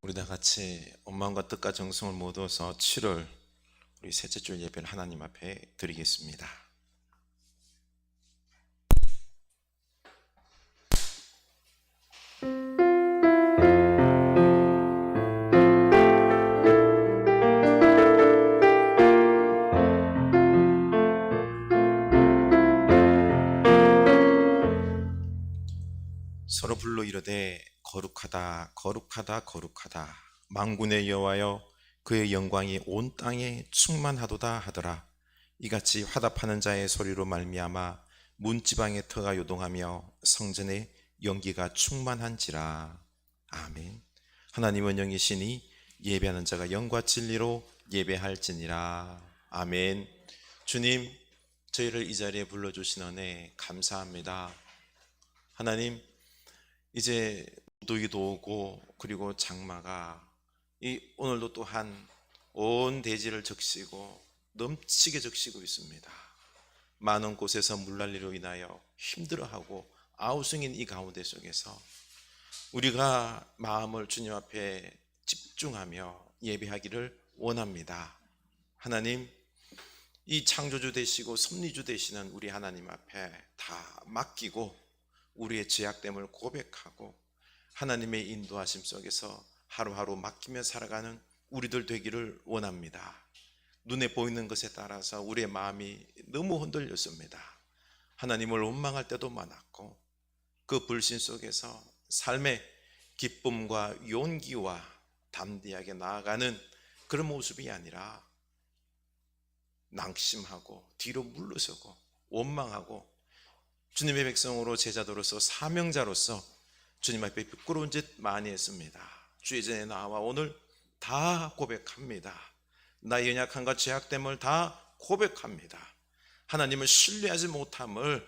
우리 다 같이 온 마음과 뜻과 정성을 모두서 7월 우리 셋째 주 예배를 하나님 앞에 드리겠습니다. 서로 불러 이르되 거룩하다 거룩하다 거룩하다 만군의 여호와여 그의 영광이 온 땅에 충만하도다 하더라. 이같이 화답하는 자의 소리로 말미암아 문지방의 터가 요동하며 성전의 연기가 충만한지라. 아멘. 하나님은 영이시니 예배하는 자가 영과 진리로 예배할지니라. 아멘. 주님, 저희를 이 자리에 불러주신 은혜 감사합니다. 하나님, 이제 무더위도 오고 그리고 장마가 오늘도 또한 온 대지를 적시고 넘치게 적시고 있습니다. 많은 곳에서 물난리로 인하여 힘들어하고 아우성인 이 가운데 속에서 우리가 마음을 주님 앞에 집중하며 예배하기를 원합니다. 하나님, 이 창조주 되시고 섭리주 되시는 우리 하나님 앞에 다 맡기고 우리의 죄악됨을 고백하고 하나님의 인도하심 속에서 하루하루 맡기며 살아가는 우리들 되기를 원합니다. 눈에 보이는 것에 따라서 우리의 마음이 너무 흔들렸습니다. 하나님을 원망할 때도 많았고 그 불신 속에서 삶의 기쁨과 용기와 담대하게 나아가는 그런 모습이 아니라 낭심하고 뒤로 물러서고 원망하고 주님의 백성으로 제자도로서 사명자로서 주님 앞에 부끄러운 짓 많이 했습니다. 주의 전에 나와 오늘 다 고백합니다. 나의 연약함과 죄악됨을 다 고백합니다. 하나님을 신뢰하지 못함을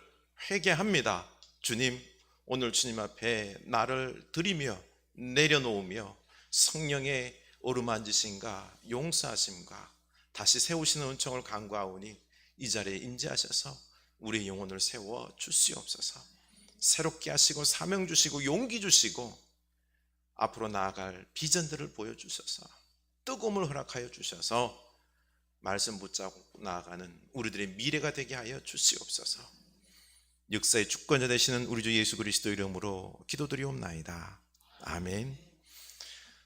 회개합니다. 주님, 오늘 주님 앞에 나를 드리며 내려놓으며 성령의 어루만지심과 용서하심과 다시 세우시는 은총을 간구하오니 이 자리에 임재하셔서 우리의 영혼을 세워 주시옵소서. 새롭게 하시고 사명 주시고 용기 주시고 앞으로 나아갈 비전들을 보여주셔서 뜨거움을 허락하여 주셔서 말씀 붙잡고 나아가는 우리들의 미래가 되게 하여 주시옵소서. 역사의 주권자 되시는 우리 주 예수 그리스도 이름으로 기도드리옵나이다. 아멘.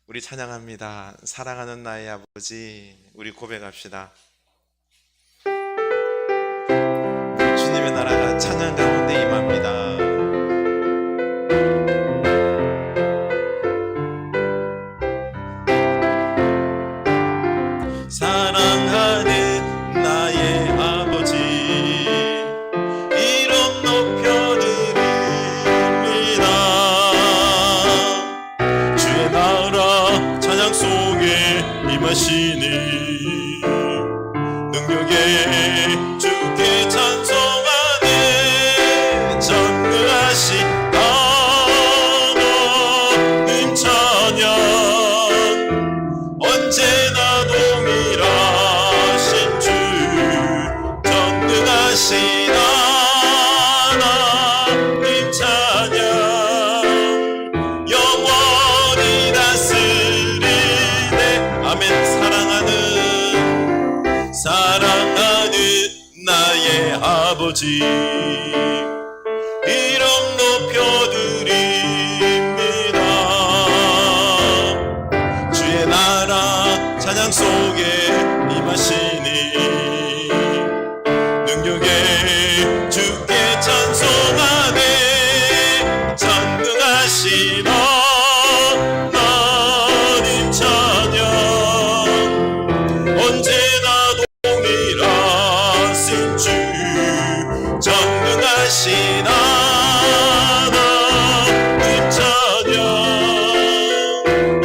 우리 찬양합니다. 사랑하는 나의 아버지. 우리 고백합시다. 주님의 나라가 찬양 가운데 임합니다. 사랑하는 나의 아버지, 이름 높여드립니다. 주의 나라 찬양 속에 임하시니 능력에 주께 찬송하네. 전능하신 하나님 찬양 언제나 동일하신 주 전능하신 하나님 찬양 영원히 다스리네. 아멘. 사랑하는 나의 아버지, 이름 높여드립니다. 주의 나라 찬양 속에 임하시니 능력에 주께 찬송하네. 전능하신 하나님 찬양 언제나 동일하신 주 전능하신 하나님 찬양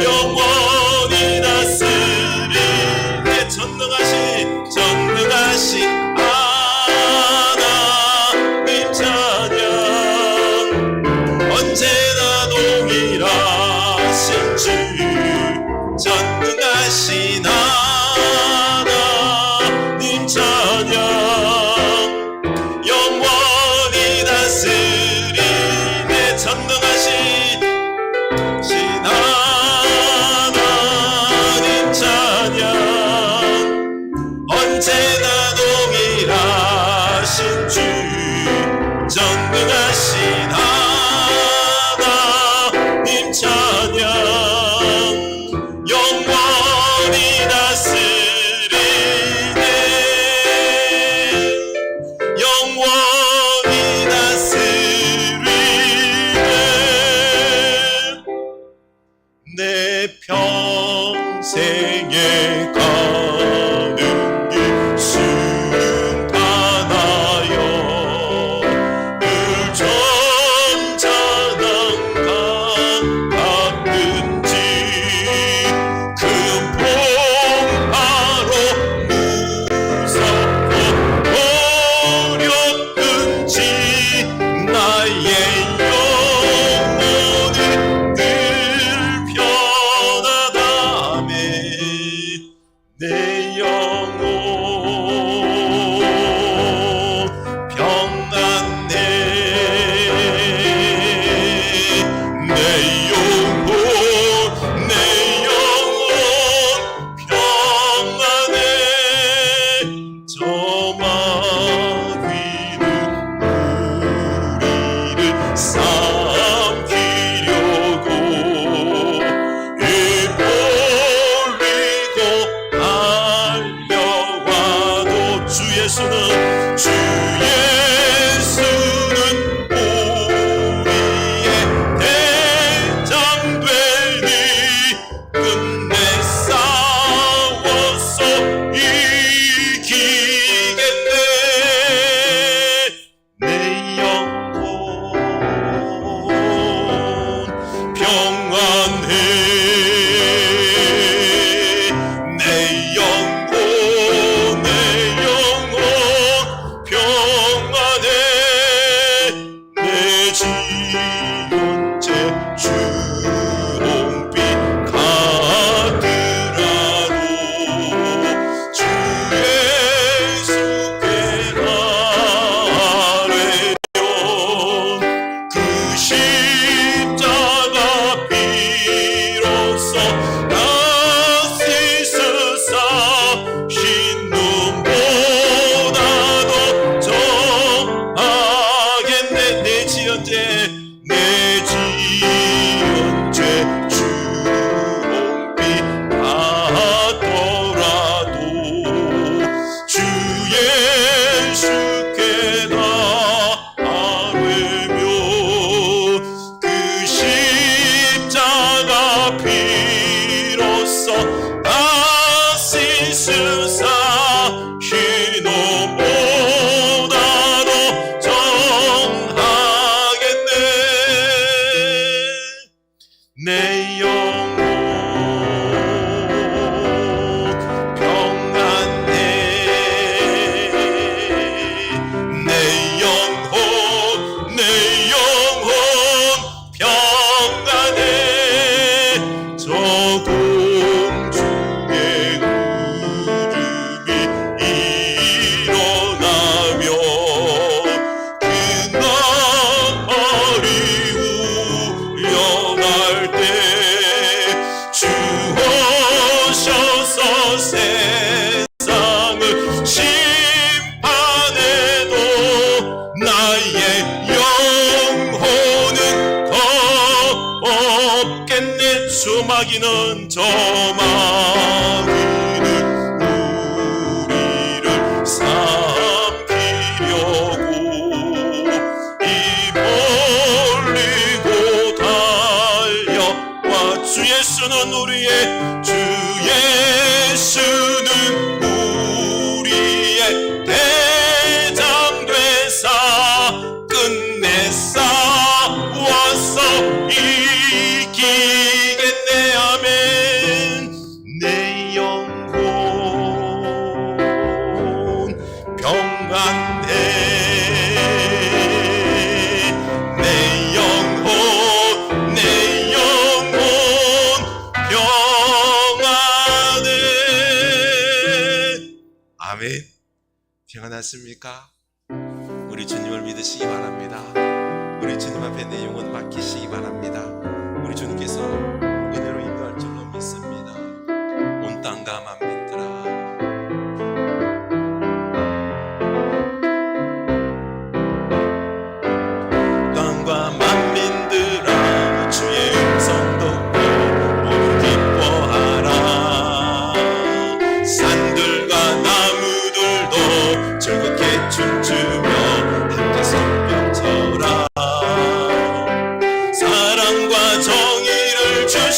영원히 다스리네. 내 평생에 가는 길 순탄하여 늘 전자난간 닿든지 그 풍파로 무섭고 어렵든지 나의 영혼은 늘 편하다며 내 영혼 평안해 내 영혼 평안해 저 마귀는 우리를 삼키려고 입벌리고 달려와도 주 예수는 우리의 대장 되니 끝내 싸워서 이기겠네 내 영혼 평안해 내 영혼 평안해 내 지연제 주홍빛 가더라도 주 예수께 가려면 그 십자가 비로소 나 씻으사 흰 눈보다도 정하겠네 내 지연제 주홍빛 같더라도 주 예수께 나아뢰며 그 십자가 비로소 나 씻으사 흰 옷보다도 정하겠네 내 영혼 평안해 내 영혼 평안해 저 공중의 구름이 일어나며 그 나팔이 울려갈 때 주 오셔서 세상을 심판해도 나의 영혼은 없겠네 저 마귀는 우리를 삼키려고 입벌리고 달려와 주 예수는 우리의 대장 되사 끝내 싸워서 이기겠네 아멘 내 영혼 평안해 내 영혼 평안해 아멘 평안하십니까? 우리 주님을 믿으시기 바랍니다. 우리 주님 앞에 내 영혼 맡기시기 바랍니다. 우리 주님께서 은혜로 인도할 줄로 믿습니다. 온 땅과 만민들아 땅과 만민들아 주의 음성 듣고 모두 기뻐하라 산들과 나무들도 즐겁게 춤추며 함께 성벽 쳐라 사랑과 정의를 주시옵소서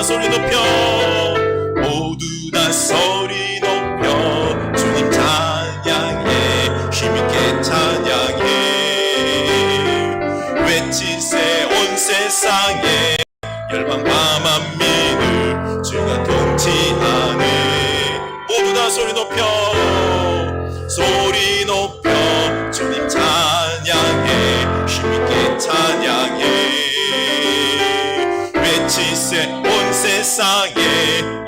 소리 높여 모두 다 소리 높여 주님 찬양해 힘있게 찬양해 외치세 온 세상에 열방과 만민을 주가 통치하네 모두 다 소리 높여 주님 찬양해 힘있게 찬양해 외치세 온 세상에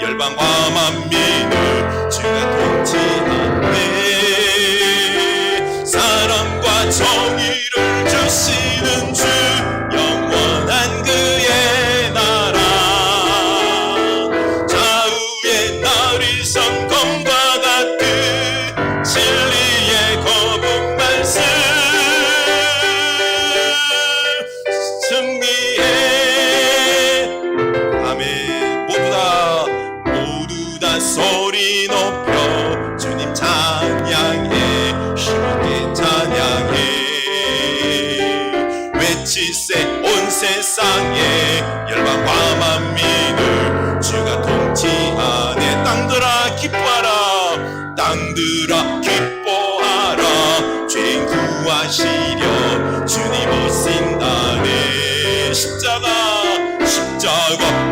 열방과 만민을 주가 통치하네 사랑과 정의를 주시는 주 영원한 그의 나라 좌우에 나리선 검과 같은 진리의 거룩 말씀 승리해 아멘 모두 다 소리 높여 주님 찬양해 힘있게 찬양해 외치세 온 세상에 열방과 만민을 주가 통치하네 땅들아 기뻐하라 땅들아 기뻐하라 죄인 구하시려 주님 오신다네 십자가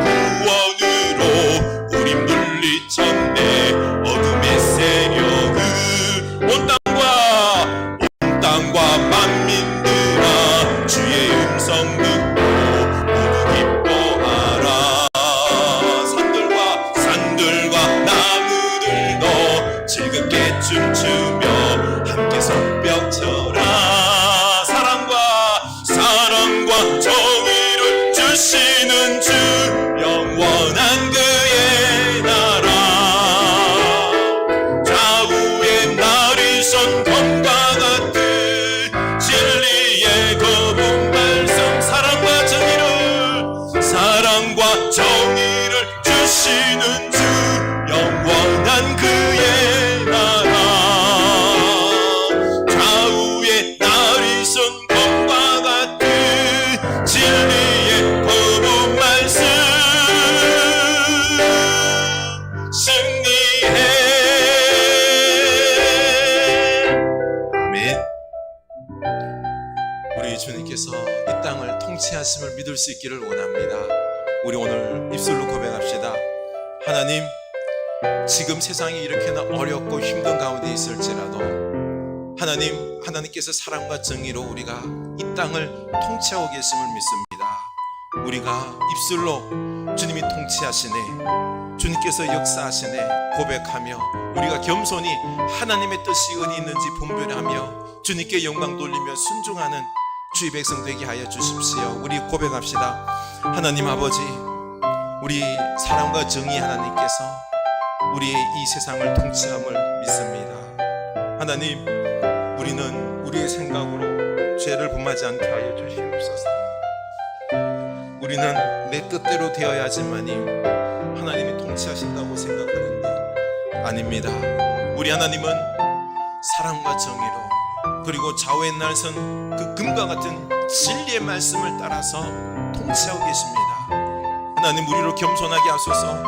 구원으로 우리 물리쳤네 어둠의 세력을 온 땅과 만민들아 주의 음성 듣고 모두 기뻐하라 산들과 나무들도 즐겁게 춤추며 함께 손뼉쳐라 사랑과 정의를 주시는 주 영원한 그의 나라 좌우에 나리선 검과 같은 진리의 거룩 말씀 사랑과 정의를 주시는 주 영원한 그의 나라 좌우에 나리선 검과 같은 진리의 거룩 말씀 승리해 아멘 우리 주님께서 이 땅을 통치하심을 믿을 수 있기를 원합니다 우리 오늘 입술로 고백합시다 하나님 지금 세상이 이렇게나 어렵고 힘든 가운데 있을지라도 하나님께서 사랑과 정의로 우리가 이 땅을 통치하고 계심을 믿습니다 우리가 입술로 주님이 통치하시네 주님께서 역사하시네 고백하며 우리가 겸손히 하나님의 뜻이 어디 있는지 분별하며 주님께 영광 돌리며 순종하는 주의 백성 되게 하여 주십시오 우리 고백합시다 하나님 아버지 우리 사랑과 정의 하나님께서 우리의 이 세상을 통치함을 믿습니다 하나님 우리는 우리의 생각으로 죄를 범하지 않게 하여 주시옵소서 우리는 내 뜻대로 되어야지만이 하나님이 통치하신다고 생각하는데 아닙니다 우리 하나님은 사랑과 정의로 그리고 좌우의 날선 그 금과 같은 진리의 말씀을 따라서 통치하고 계십니다 하나님 우리로 겸손하게 하소서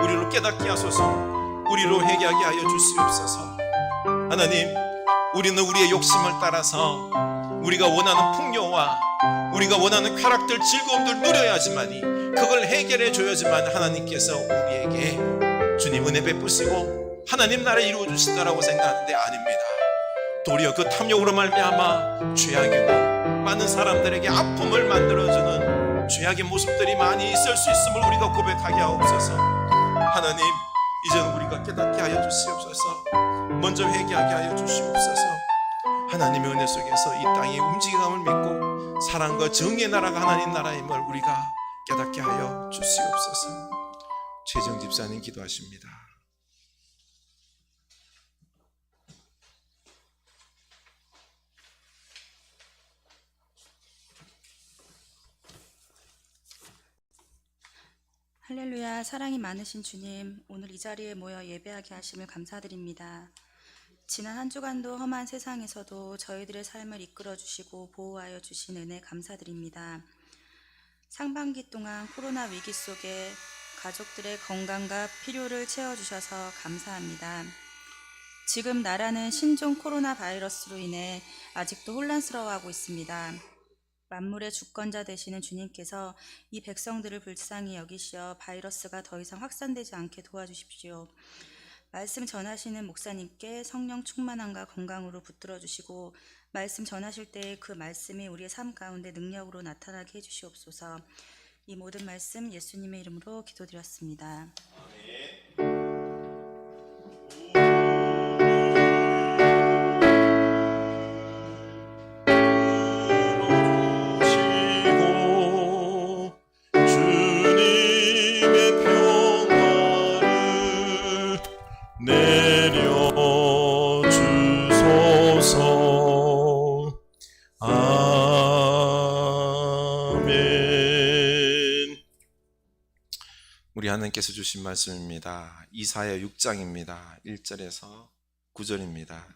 우리로 깨닫게 하소서 우리로 회개하게 하여 주시옵소서 하나님 우리는 우리의 욕심을 따라서 우리가 원하는 풍요와 우리가 원하는 쾌락들 즐거움들 누려야지만이 그걸 해결해 줘야지만 하나님께서 우리에게 주님 은혜 베푸시고 하나님 나라 이루어 주신다라고 생각하는데 아닙니다 도리어 그 탐욕으로 말미암아 죄악이고 많은 사람들에게 아픔을 만들어주는 죄악의 모습들이 많이 있을 수 있음을 우리가 고백하게 하옵소서 하나님 이제는 우리가 깨닫게 하여 주시옵소서 먼저 회개하게 하여 주시옵소서 하나님의 은혜 속에서 이 땅의 움직임을 믿고 사랑과 정의의 나라가 하나님 나라임을 우리가 깨닫게 하여 주시옵소서 최정 집사님 기도하십니다. 할렐루야. 사랑이 많으신 주님, 오늘 이 자리에 모여 예배하게 하심을 감사드립니다. 지난 한 주간도 험한 세상에서도 저희들의 삶을 이끌어 주시고 보호하여 주신 은혜 감사드립니다. 상반기 동안 코로나 위기 속에 가족들의 건강과 필요를 채워주셔서 감사합니다. 지금 나라는 신종 코로나 바이러스로 인해 아직도 혼란스러워하고 있습니다. 만물의 주권자 되시는 주님께서 이 백성들을 불쌍히 여기시어 바이러스가 더 이상 확산되지 않게 도와주십시오. 말씀 전하시는 목사님께 성령 충만함과 건강으로 붙들어 주시고 말씀 전하실 때 그 말씀이 우리의 삶 가운데 능력으로 나타나게 해주시옵소서. 이 모든 말씀 예수님의 이름으로 기도드렸습니다. 주님의 평화를 내려주소서. 아멘. 우리 하나님께서 주신 말씀입니다. 이사야 6장입니다. 1절에서 9절입니다.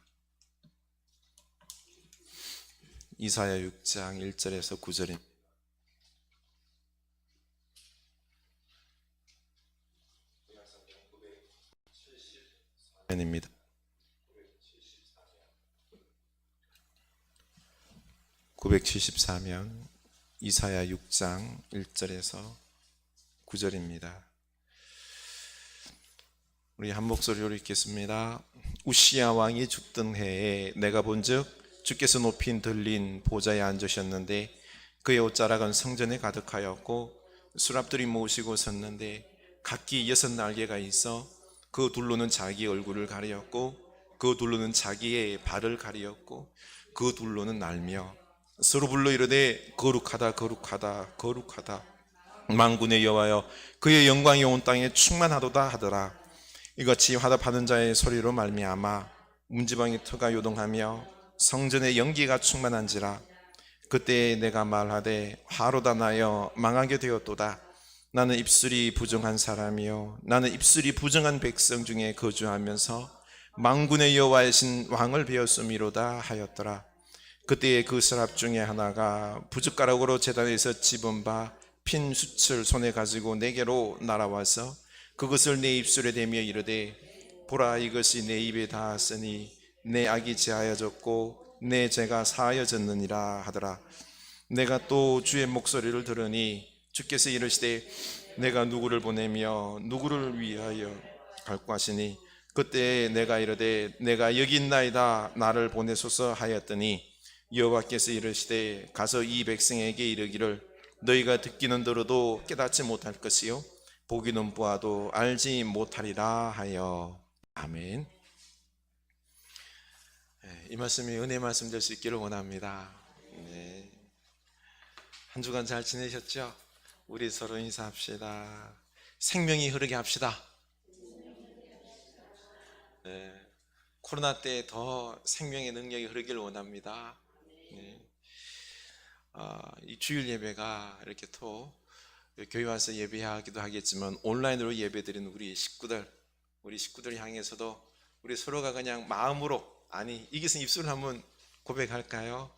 이사야 6장 1절에서 9절입니다. 입니다. 974면 이사야 6장 1절에서 9절입니다. 우리 한 목소리로 읽겠습니다. 우시야 왕이 죽던 해에 내가 본즉 주께서 높인 들린 보좌에 앉으셨는데 그의 옷자락은 성전에 가득하였고 수랍들이 모시고 섰는데 각기 6날개가 있어 그 둘로는 자기 얼굴을 가리었고 그 둘로는 자기의 발을 가리었고 그 둘로는 날며 서로 불러 이르되 거룩하다 거룩하다 거룩하다 만군의 여호와여 그의 영광이 온 땅에 충만하도다 하더라. 이같이 화답하는 자의 소리로 말미암아 문지방의 터가 요동하며 성전의 연기가 충만한지라. 그때 내가 말하되 화로다 나여 망하게 되었도다. 나는 입술이 부정한 사람이요 나는 입술이 부정한 백성 중에 거주하면서 만군의 여호와이신 왕을 배웠음이로다 하였더라. 그때에 그 서랍 중에 하나가 부젓가락으로 제단에서 집은 바 핀 숯을 손에 가지고 내게로 날아와서 그것을 내 입술에 대며 이르되 보라 이것이 내 입에 닿았으니 내 악이 제하여졌고 내 죄가 사하여졌느니라 하더라. 내가 또 주의 목소리를 들으니 주께서 이르시되 내가 누구를 보내며 누구를 위하여 갈고 하시니 그때 내가 이르되 내가 여기 있나이다 나를 보내소서 하였더니 여호와께서 이르시되 가서 이 백성에게 이르기를 너희가 듣기는 들어도 깨닫지 못할 것이요 보기는 보아도 알지 못하리라 하여. 아멘. 이 말씀이 은혜 말씀 될 수 있기를 원합니다. 네. 한 주간 잘 지내셨죠? 우리 서로 인사합시다. 생명이 흐르게 합시다. 네. 코로나 때 더 생명의 능력이 흐르길 원합니다. 네. 이 주일 예배가 이렇게 또 교회 와서 예배하기도 하겠지만 온라인으로 예배드리는 우리 식구들 향해서도 우리 서로가 그냥 마음으로, 아니 이것은 입술로 한번 고백할까요?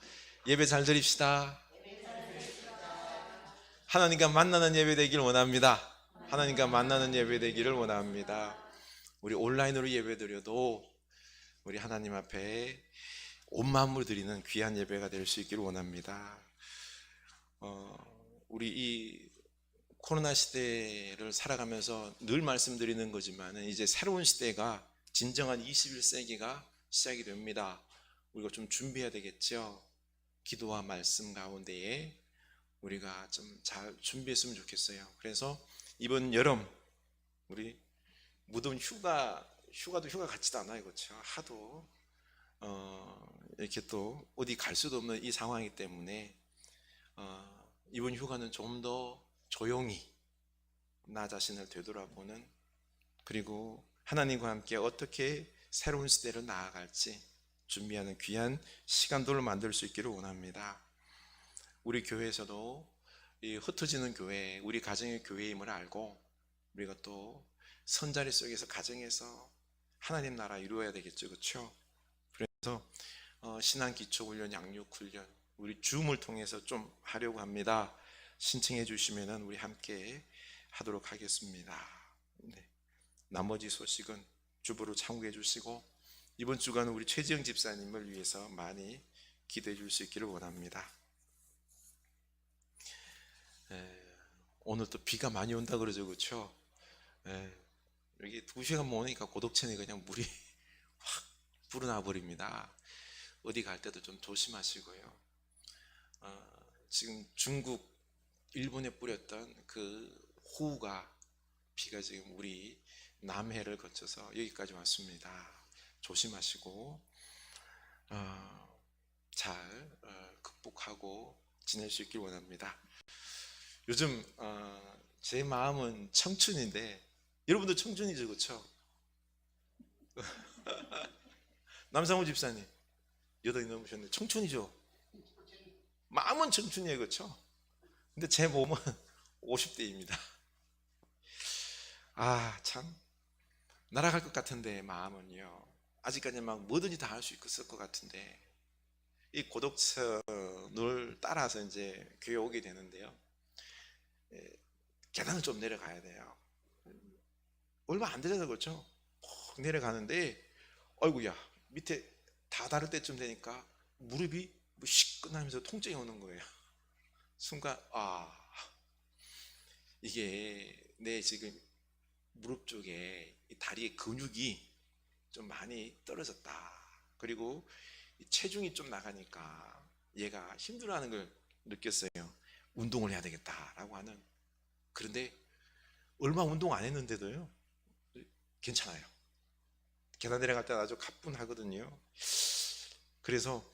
예배 잘 드립시다. 하나님과 만나는 예배 되기를 원합니다. 하나님과 만나는 예배 되기를 원합니다. 우리 온라인으로 예배 드려도 우리 하나님 앞에 온 마음으로 드리는 귀한 예배가 될 수 있기를 원합니다. 우리 이 코로나 시대를 살아가면서 늘 말씀드리는 거지만 이제 새로운 시대가 진정한 21세기가 시작이 됩니다. 우리가 좀 준비해야 되겠죠. 기도와 말씀 가운데에 우리가 좀 잘 준비했으면 좋겠어요. 그래서 이번 여름 우리 무더운 휴가도 휴가 같지도 않아요, 그렇죠? 하도 이렇게 또 어디 갈 수도 없는 이 상황이기 때문에 이번 휴가는 좀 더 조용히 나 자신을 되돌아보는, 그리고 하나님과 함께 어떻게 새로운 시대를 나아갈지 준비하는 귀한 시간들을 만들 수 있기를 원합니다. 우리 교회에서도 이 흩어지는 교회, 우리 가정의 교회임을 알고 우리가 또 선자리 속에서 가정에서 하나님 나라 이루어야 되겠죠, 그렇죠? 그래서 신앙 기초 훈련, 양육 훈련 우리 줌을 통해서 좀 하려고 합니다. 신청해 주시면은 우리 함께 하도록 하겠습니다. 네. 나머지 소식은 주부로 참고해 주시고 이번 주간은 우리 최지영 집사님을 위해서 많이 기도해 줄 수 있기를 원합니다. 오늘 또 비가 많이 온다 그러죠, 그렇죠? 여기 2시간 모으니까 고독천에 그냥 물이 확 불어나 버립니다. 어디 갈 때도 좀 조심하시고요. 지금 중국, 일본에 뿌렸던 그 호우가 비가 지금 우리 남해를 거쳐서 여기까지 왔습니다. 조심하시고 잘 극복하고 지낼 수 있길 원합니다. 요즘 제 마음은 청춘인데 여러분도 청춘이죠, 그렇죠? 남상우 집사님 8이 넘으셨는데 청춘이죠? 마음은 청춘이에요, 그렇죠? 근데 제 몸은 50대입니다. 참 날아갈 것 같은데 마음은요, 아직까지 막 뭐든지 다 할 수 있을 것 같은데 이 고독천을 따라서 이제 교회 오게 되는데요, 계단을 좀 내려가야 돼요. 얼마 안 되잖아요, 그렇죠? 푹 내려가는데 아이고야, 밑에 다 닿을 때쯤 되니까 무릎이 뭐 시끈하면서 통증이 오는 거예요. 순간 이게 내 지금 무릎 쪽에 이 다리의 근육이 좀 많이 떨어졌다. 그리고 이 체중이 좀 나가니까 얘가 힘들어하는 걸 느꼈어요. 운동을 해야 되겠다라고 하는. 그런데 얼마 운동 안 했는데도요, 괜찮아요. 계단 내려갈 때 아주 가뿐하거든요. 그래서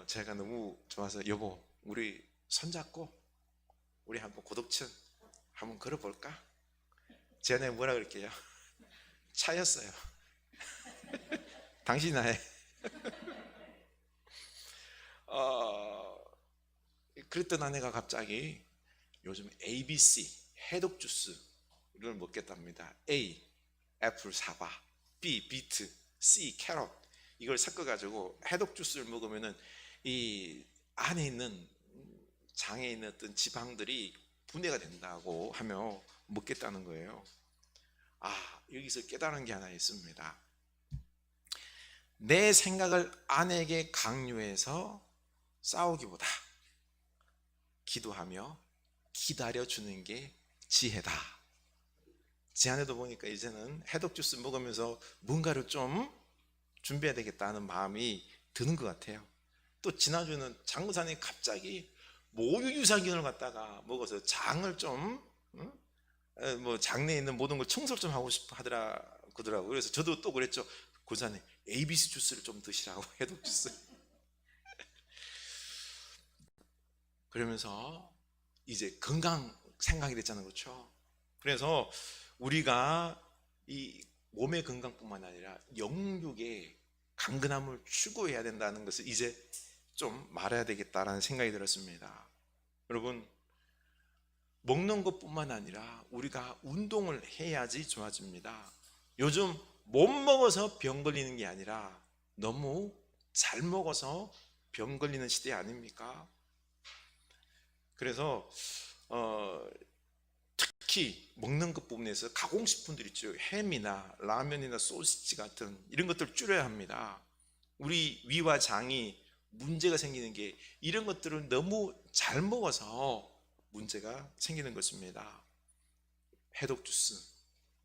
제가 너무 좋아서 여보, 우리 손잡고 우리 한번 고독천 한번 걸어볼까? 제가 뭐라 그럴게요? 차였어요. 당신이 나의. 그랬던 아내가 갑자기 요즘 ABC 해독 주스를 먹겠답니다. A 애플 사과, B 비트, C 캐럿, 이걸 섞어가지고 해독 주스를 먹으면은 이 안에 있는 장에 있는 어떤 지방들이 분해가 된다고 하며 먹겠다는 거예요. 여기서 깨달은 게 하나 있습니다. 내 생각을 아내에게 강요해서 싸우기보다 기도하며 기다려주는 게 지혜다. 제 아내도 보니까 이제는 해독 주스 먹으면서 뭔가를 좀 준비해야 되겠다는 마음이 드는 것 같아요. 또 지난주는 장모사님이 갑자기 모유 유산균을 갖다가 먹어서 장을 좀 장내에 있는 모든 걸 청소를 좀 하고 싶어 그러더라고요. 그래서 저도 또 그랬죠. 고사님 ABC 주스를 좀 드시라고, 해독 주스. 그러면서 이제 건강 생각이 됐잖아요, 그렇죠? 그래서 우리가 이 몸의 건강뿐만 아니라 영육의 강건함을 추구해야 된다는 것을 이제 좀 말해야 되겠다라는 생각이 들었습니다. 여러분, 먹는 것뿐만 아니라 우리가 운동을 해야지 좋아집니다. 요즘 못 먹어서 병 걸리는 게 아니라 너무 잘 먹어서 병 걸리는 시대 아닙니까? 그래서 특히 먹는 것 부분에서 가공식품들 있죠. 햄이나 라면이나 소시지 같은 이런 것들을 줄여야 합니다. 우리 위와 장이 문제가 생기는 게 이런 것들을 너무 잘 먹어서 문제가 생기는 것입니다. 해독 주스,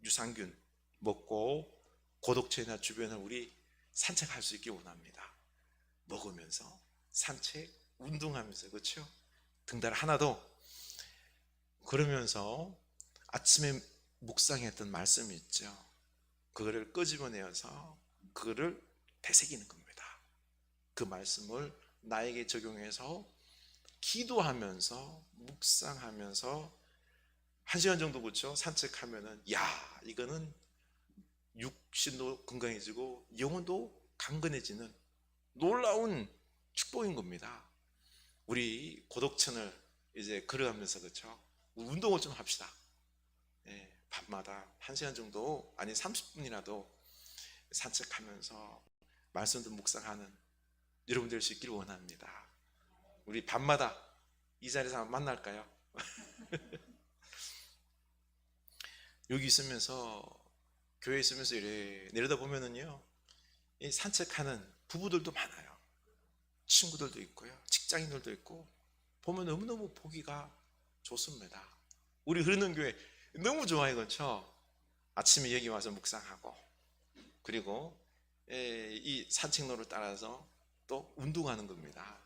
유산균 먹고 고독천이나 주변을 우리 산책할 수 있길 원합니다. 먹으면서 산책, 운동하면서, 그렇죠? 등달 하나도. 그러면서 아침에 묵상했던 말씀이 있죠. 그거를 끄집어내어서 그거를 되새기는 겁니다. 그 말씀을 나에게 적용해서 기도하면서 묵상하면서 1시간 정도, 그렇죠? 산책하면은 이거는 육신도 건강해지고 영혼도 강건해지는 놀라운 축복인 겁니다. 우리 고독천을 이제 걸어가면서, 그렇죠? 운동을 좀 합시다. 밤마다 1시간 정도, 아니 30분이라도 산책하면서 말씀도 묵상하는 여러분 될 수 있기를 원합니다. 우리 밤마다 이 자리에서 한번 만날까요? 여기 있으면서, 교회에 있으면서 이래 내려다 보면은요, 이 산책하는 부부들도 많아요. 친구들도 있고요, 직장인들도 있고, 보면 너무너무 보기가 좋습니다. 우리 흐르는 교회 너무 좋아요, 그렇죠? 아침에 여기 와서 묵상하고, 그리고 이 산책로를 따라서 또 운동하는 겁니다.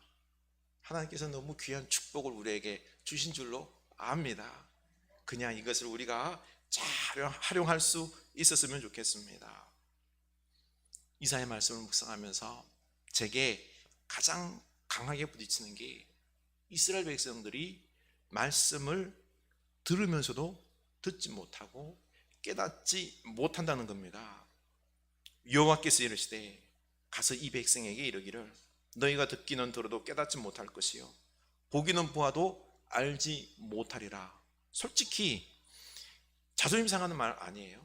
하나님께서 너무 귀한 축복을 우리에게 주신 줄로 압니다. 그냥 이것을 우리가 잘 활용할 수 있었으면 좋겠습니다. 이사의 말씀을 묵상하면서 제게 가장 강하게 부딪히는 게, 이스라엘 백성들이 말씀을 들으면서도 듣지 못하고 깨닫지 못한다는 겁니다. 여호와께서 이르시되 가서 이 백성에게 이르기를 너희가 듣기는 들어도 깨닫지 못할 것이요 보기는 보아도 알지 못하리라. 솔직히 자존심 상하는 말 아니에요?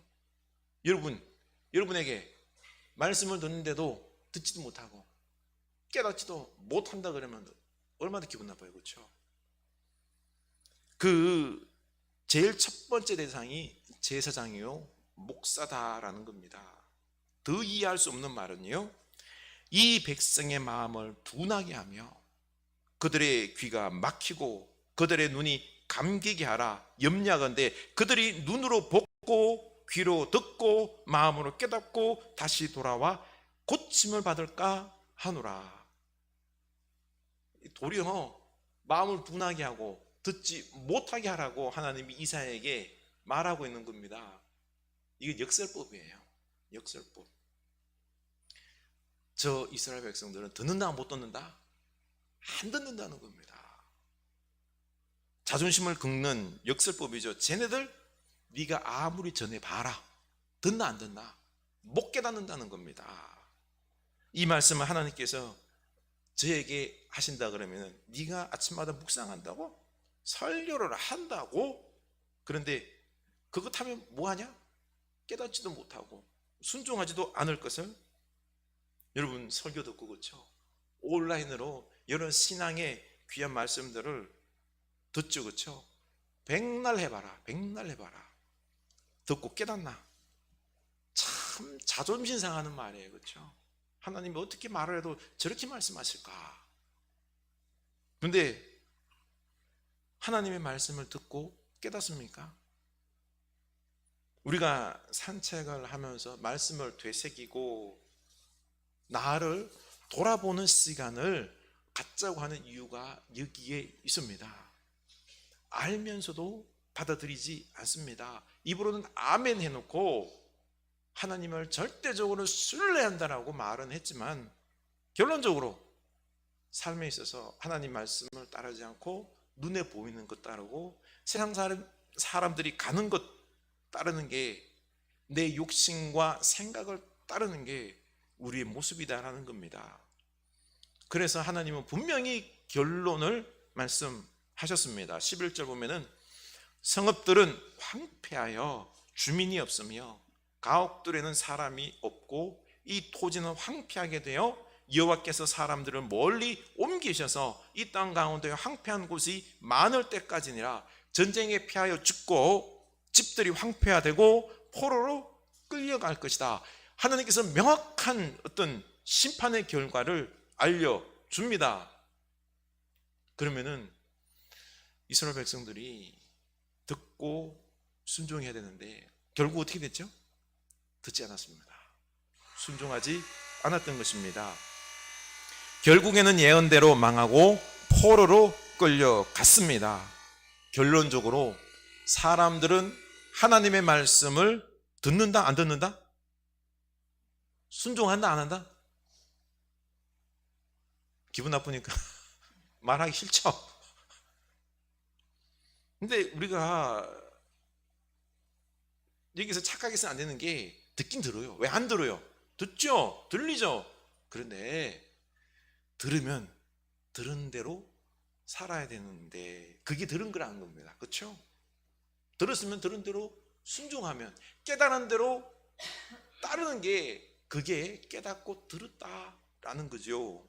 여러분에게 말씀을 듣는데도 듣지도 못하고 깨닫지도 못한다 그러면 얼마나 기분 나빠요, 그렇죠? 그 제일 첫 번째 대상이 제사장이요 목사다라는 겁니다. 더 이해할 수 없는 말은요, 이 백성의 마음을 둔하게 하며 그들의 귀가 막히고 그들의 눈이 감기게 하라. 염려하건대 그들이 눈으로 보고 귀로 듣고 마음으로 깨닫고 다시 돌아와 고침을 받을까 하노라. 도리어 마음을 둔하게 하고 듣지 못하게 하라고 하나님이 이사야에게 말하고 있는 겁니다. 이게 역설법이에요. 역설법. 저 이스라엘 백성들은 듣는다 못 듣는다? 안 듣는다는 겁니다. 자존심을 긁는 역설법이죠. 쟤네들 네가 아무리 전해봐라, 듣나 안 듣나? 못 깨닫는다는 겁니다. 이 말씀을 하나님께서 저에게 하신다 그러면, 네가 아침마다 묵상한다고? 설교를 한다고? 그런데 그것 하면 뭐하냐? 깨닫지도 못하고 순종하지도 않을 것을. 여러분 설교 듣고 그렇죠? 온라인으로 이런 신앙의 귀한 말씀들을 듣죠, 그렇죠? 백날 해봐라, 백날 해봐라. 듣고 깨닫나? 참 자존심 상하는 말이에요, 그렇죠? 하나님이 어떻게 말을 해도 저렇게 말씀하실까? 그런데 하나님의 말씀을 듣고 깨닫습니까? 우리가 산책을 하면서 말씀을 되새기고 나를 돌아보는 시간을 갖자고 하는 이유가 여기에 있습니다. 알면서도 받아들이지 않습니다. 입으로는 아멘 해놓고 하나님을 절대적으로 신뢰한다라고 말은 했지만 결론적으로 삶에 있어서 하나님 말씀을 따르지 않고 눈에 보이는 것 따르고 세상 사람들이 가는 것 따르는 게, 내 욕심과 생각을 따르는 게 우리의 모습이다라는 겁니다. 그래서 하나님은 분명히 결론을 말씀하셨습니다. 11절 보면은 성읍들은 황폐하여 주민이 없으며 가옥들에는 사람이 없고 이 토지는 황폐하게 되어 여호와께서 사람들을 멀리 옮기셔서 이 땅 가운데 황폐한 곳이 많을 때까지니라. 전쟁에 피하여 죽고 집들이 황폐화되고 포로로 끌려갈 것이다. 하나님께서 명확한 어떤 심판의 결과를 알려줍니다. 그러면은 이스라엘 백성들이 듣고 순종해야 되는데 결국 어떻게 됐죠? 듣지 않았습니다. 순종하지 않았던 것입니다. 결국에는 예언대로 망하고 포로로 끌려갔습니다. 결론적으로 사람들은 하나님의 말씀을 듣는다 안 듣는다? 순종한다 안 한다? 기분 나쁘니까 말하기 싫죠? 근데 우리가 여기서 착각해서는 안 되는 게, 듣긴 들어요. 왜 안 들어요? 듣죠? 들리죠? 그런데 들으면 들은 대로 살아야 되는데 그게 들은 거라는 겁니다. 그렇죠? 들었으면 들은 대로 순종하면, 깨달은 대로 따르는 게 그게 깨닫고 들었다라는 거죠.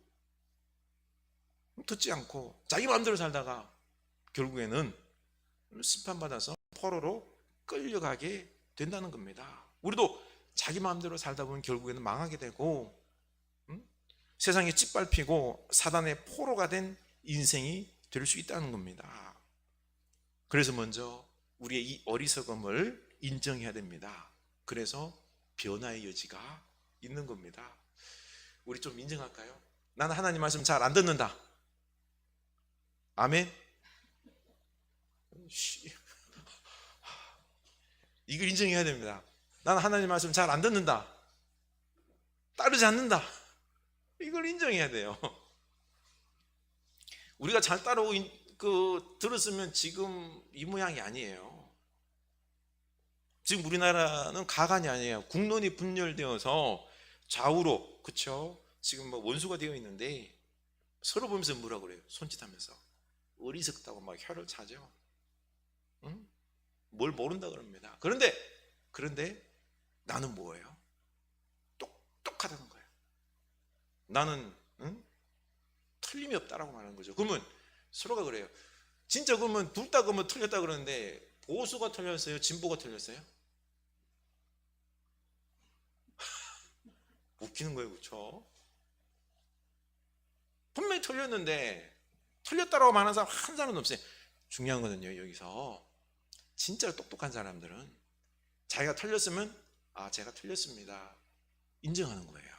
듣지 않고 자기 마음대로 살다가 결국에는 심판받아서 포로로 끌려가게 된다는 겁니다. 우리도 자기 마음대로 살다 보면 결국에는 망하게 되고 세상에 짓밟히고 사단의 포로가 된 인생이 될 수 있다는 겁니다. 그래서 먼저 우리의 이 어리석음을 인정해야 됩니다. 그래서 변화의 여지가 있는 겁니다. 우리 좀 인정할까요? 나는 하나님 말씀 잘 안 듣는다. 아멘. 이걸 인정해야 됩니다. 나는 하나님 말씀 잘 안 듣는다. 따르지 않는다. 이걸 인정해야 돼요. 우리가 잘 따르고 들었으면 지금 이 모양이 아니에요. 지금 우리나라는 가관이 아니에요. 국론이 분열되어서 좌우로, 그쵸? 지금 뭐 원수가 되어 있는데 서로 보면서 뭐라 그래요? 손짓하면서 어리석다고 막 혀를 차죠. 응? 뭘 모른다 그럽니다. 그런데 나는 뭐예요? 똑똑하다는 거예요. 나는 틀림이 없다라고 말하는 거죠. 그러면 서로가 그래요. 진짜 그러면 둘 다 그러면 틀렸다 그러는데 보수가 틀렸어요? 진보가 틀렸어요? 웃기는 거예요, 그렇죠? 분명히 틀렸는데 틀렸다라고 말하는 사람 한 사람은 없어요. 중요한 거는요, 여기서 진짜 똑똑한 사람들은 자기가 틀렸으면 제가 틀렸습니다 인정하는 거예요.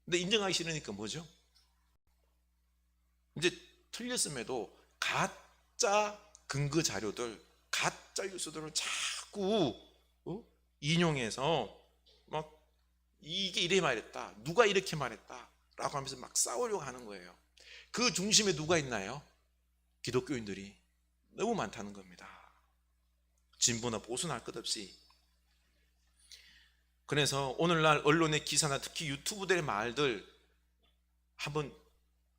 근데 인정하기 싫으니까 뭐죠? 이제 틀렸음에도 가짜 근거 자료들, 가짜 뉴스들을 자꾸 인용해서 막 이게 이래 말했다, 누가 이렇게 말했다 라고 하면서 막 싸우려고 하는 거예요. 그 중심에 누가 있나요? 기독교인들이 너무 많다는 겁니다. 진보나 보수나 할 것 없이. 그래서 오늘날 언론의 기사나 특히 유튜브들의 말들 한번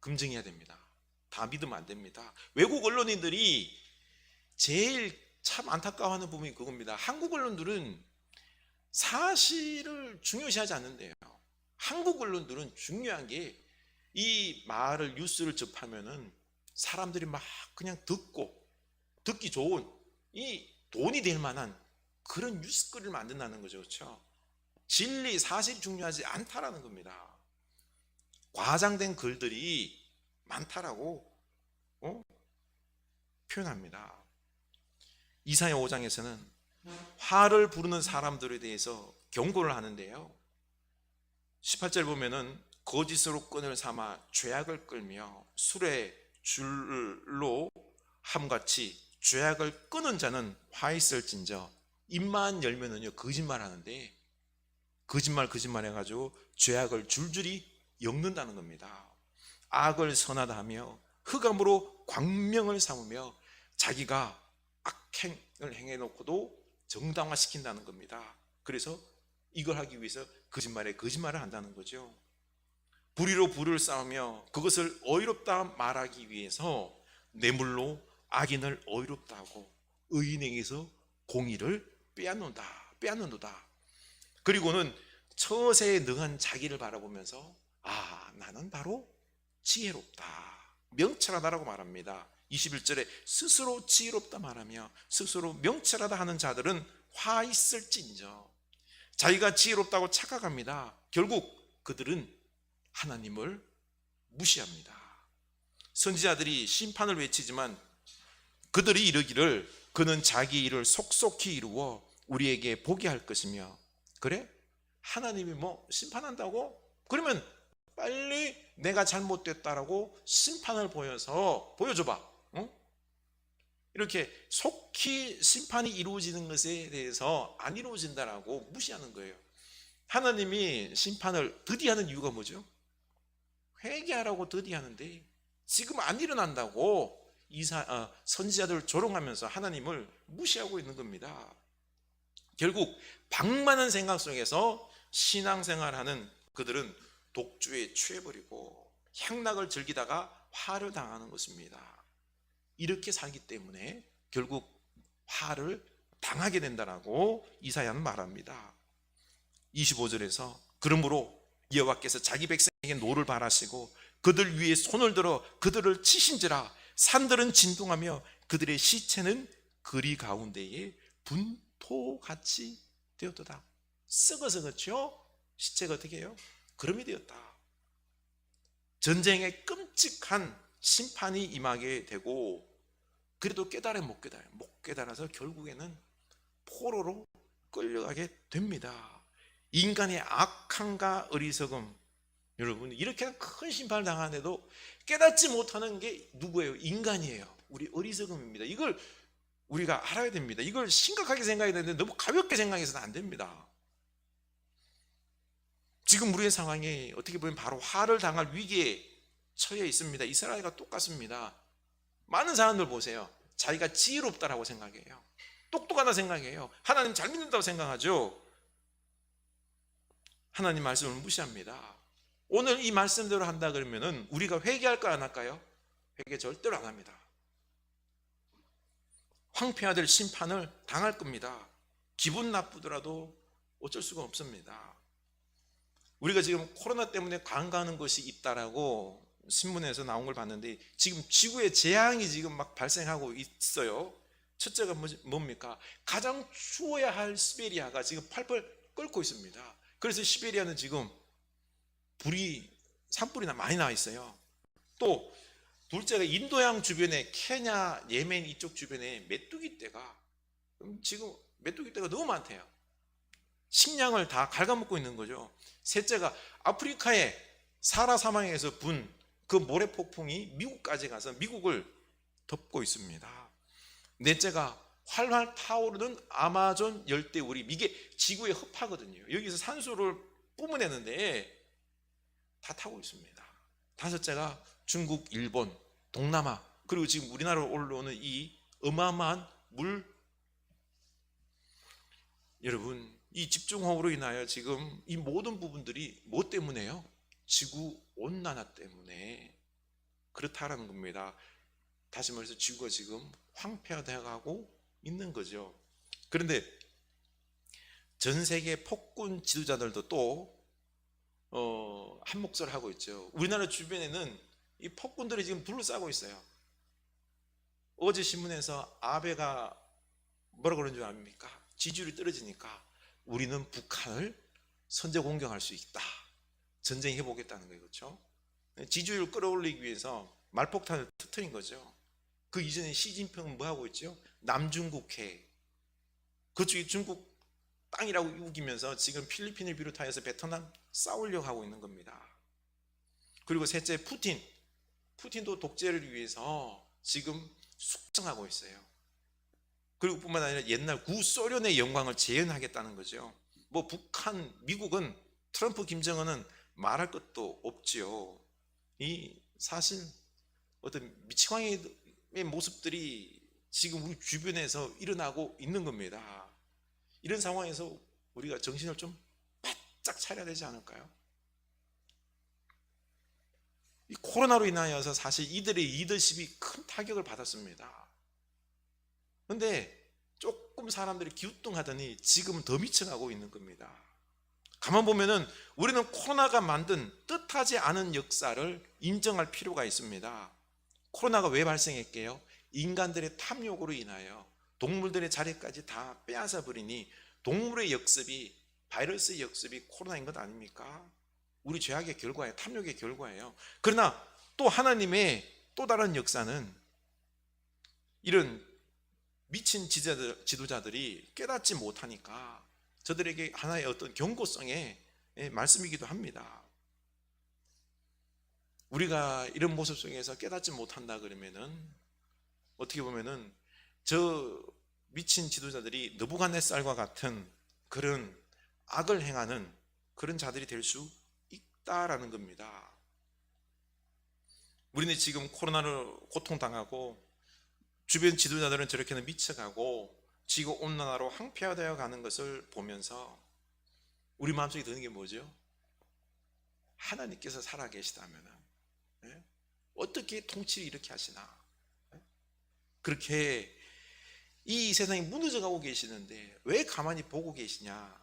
검증해야 됩니다. 다 믿으면 안 됩니다. 외국 언론인들이 제일 참 안타까워하는 부분이 그겁니다. 한국 언론들은 사실을 중요시하지 않는데요. 한국 언론들은 중요한 게 이 말을 뉴스를 접하면은 사람들이 막 그냥 듣기 좋은 이 돈이 될 만한 그런 뉴스거리를 만든다는 거죠. 그렇죠? 진리, 사실이 중요하지 않다라는 겁니다. 과장된 글들이 많다라고 표현합니다. 이사야 5장에서는 화를 부르는 사람들에 대해서 경고를 하는데요. 18절 보면은 거짓으로 끈을 삼아 죄악을 끌며 술에 줄로 함같이 죄악을 끄는 자는 화 있을진저. 입만 열면은요 거짓말하는데 거짓말 해가지고 죄악을 줄줄이 엮는다는 겁니다. 악을 선하다 하며 흑암으로 광명을 삼으며 자기가 악행을 행해놓고도 정당화시킨다는 겁니다. 그래서 이걸 하기 위해서 거짓말을 한다는 거죠. 불의로 불을 쌓으며 그것을 어이롭다 말하기 위해서 뇌물로 악인을 어이롭다 하고 의인에게서 공의를 빼앗는도다. 그리고는 처세에 능한 자기를 바라보면서 나는 바로 지혜롭다, 명철하다라고 말합니다. 21절에 스스로 지혜롭다 말하며 스스로 명철하다 하는 자들은 화 있을진저. 자기가 지혜롭다고 착각합니다. 결국 그들은 하나님을 무시합니다. 선지자들이 심판을 외치지만 그들이 이르기를 그는 자기 일을 속속히 이루어 우리에게 보게 할 것이며. 그래? 하나님이 뭐 심판한다고? 그러면 빨리 내가 잘못됐다라고 심판을 보여줘봐. 이렇게 속히 심판이 이루어지는 것에 대해서 안 이루어진다라고 무시하는 거예요. 하나님이 심판을 더디하는 이유가 뭐죠? 회개하라고 더디하는데 지금 안 일어난다고 선지자들을 조롱하면서 하나님을 무시하고 있는 겁니다. 결국 방만한 생각 속에서 신앙생활하는 그들은 독주에 취해버리고 향락을 즐기다가 화를 당하는 것입니다. 이렇게 살기 때문에 결국 화를 당하게 된다라고 이사야는 말합니다. 25절에서 그러므로 여호와께서 자기 백성에게 노를 바라시고 그들 위에 손을 들어 그들을 치신지라. 산들은 진동하며 그들의 시체는 거리 가운데에 토같이 되었도다. 썩어서 그렇죠? 시체가 어떻게 해요? 그름이 되었다. 전쟁의 끔찍한 심판이 임하게 되고, 그래도 깨달아 못 깨달아서 결국에는 포로로 끌려가게 됩니다. 인간의 악함과 어리석음, 여러분 이렇게 큰 심판을 당하는데도 깨닫지 못하는 게 누구예요? 인간이에요. 우리 어리석음입니다. 이걸 우리가 알아야 됩니다. 이걸 심각하게 생각해야 되는데 너무 가볍게 생각해서는 안 됩니다. 지금 우리의 상황이 어떻게 보면 바로 화를 당할 위기에 처해 있습니다. 이스라엘과 똑같습니다. 많은 사람들 보세요. 자기가 지혜롭다라고 생각해요. 똑똑하다 생각해요. 하나님 잘 믿는다고 생각하죠. 하나님 말씀을 무시합니다. 오늘 이 말씀대로 한다 그러면은 우리가 회개할까 안 할까요? 회개 절대로 안 합니다. 황폐해야 될 심판을 당할 겁니다. 기분 나쁘더라도 어쩔 수가 없습니다. 우리가 지금 코로나 때문에 관가하는 것이 있다라고 신문에서 나온 걸 봤는데, 지금 지구에 재앙이 지금 막 발생하고 있어요. 첫째가 뭡니까? 가장 추워야 할 시베리아가 지금 팔팔 끓고 있습니다. 그래서 시베리아는 지금 산불이 많이 나 있어요. 또 둘째가 인도양 주변에 케냐, 예멘 이쪽 주변에 메뚜기 떼가 지금 메뚜기 떼가 너무 많대요. 식량을 다 갉아먹고 있는 거죠. 셋째가 아프리카의 사라 사막에서 분 그 모래 폭풍이 미국까지 가서 미국을 덮고 있습니다. 넷째가 활활 타오르는 아마존 열대우리, 이게 지구의 허파거든요. 여기서 산소를 뿜어내는데 다 타고 있습니다. 다섯째가 중국, 일본, 동남아, 그리고 지금 우리나라로 올라오는 이 어마어마한 물. 여러분, 이 집중호우로 인하여 지금 이 모든 부분들이 뭐 때문에요? 지구 온난화 때문에 그렇다라는 겁니다. 다시 말해서 지구가 지금 황폐화되어 가고 있는 거죠. 그런데 전 세계 폭군 지도자들도 또 한 목소리를 하고 있죠. 우리나라 주변에는 이 폭군들이 지금 둘러싸고 있어요. 어제 신문에서 아베가 뭐라고 그런 줄 압니까? 지지율이 떨어지니까 우리는 북한을 선제 공격할 수 있다, 전쟁해 보겠다는 거예요. 그렇죠? 지지율을 끌어올리기 위해서 말폭탄을 터뜨린 거죠. 그 이전에 시진핑은 뭐 하고 있죠? 남중국해, 그쪽이 중국 땅이라고 우기면서 지금 필리핀을 비롯하여서 베트남 싸우려고 하고 있는 겁니다. 그리고 셋째, 푸틴도 독재를 위해서 지금 숙청하고 있어요. 그리고 뿐만 아니라 옛날 구소련의 영광을 재현하겠다는 거죠. 뭐 북한, 미국은, 트럼프, 김정은은 말할 것도 없지요. 이 사실 어떤 미치광이의 모습들이 지금 우리 주변에서 일어나고 있는 겁니다. 이런 상황에서 우리가 정신을 좀 바짝 차려야 되지 않을까요? 이 코로나로 인하여서 사실 이들의 리더십이 큰 타격을 받았습니다. 그런데 조금 사람들이 기우뚱하더니 지금은 더 미쳐가고 있는 겁니다. 가만 보면은 우리는 코로나가 만든 뜻하지 않은 역사를 인정할 필요가 있습니다. 코로나가 왜 발생했게요? 인간들의 탐욕으로 인하여 동물들의 자리까지 다 빼앗아 버리니 동물의 역습이, 바이러스의 역습이 코로나인 것 아닙니까? 우리 죄악의 결과예요. 탐욕의 결과예요. 그러나 또 하나님의 또 다른 역사는 이런 미친 지도자들이 깨닫지 못하니까 저들에게 하나의 어떤 경고성의 말씀이기도 합니다. 우리가 이런 모습 속에서 깨닫지 못한다 그러면은 어떻게 보면은 저 미친 지도자들이 느부갓네살과 같은 그런 악을 행하는 그런 자들이 될 수 있다라는 겁니다. 우리는 지금 코로나로 고통당하고 주변 지도자들은 저렇게는 미쳐가고 지구 온난화로 황폐화되어 가는 것을 보면서 우리 마음속에 드는 게 뭐죠? 하나님께서 살아계시다면 어떻게 통치를 이렇게 하시나? 그렇게 이 세상이 무너져가고 계시는데 왜 가만히 보고 계시냐?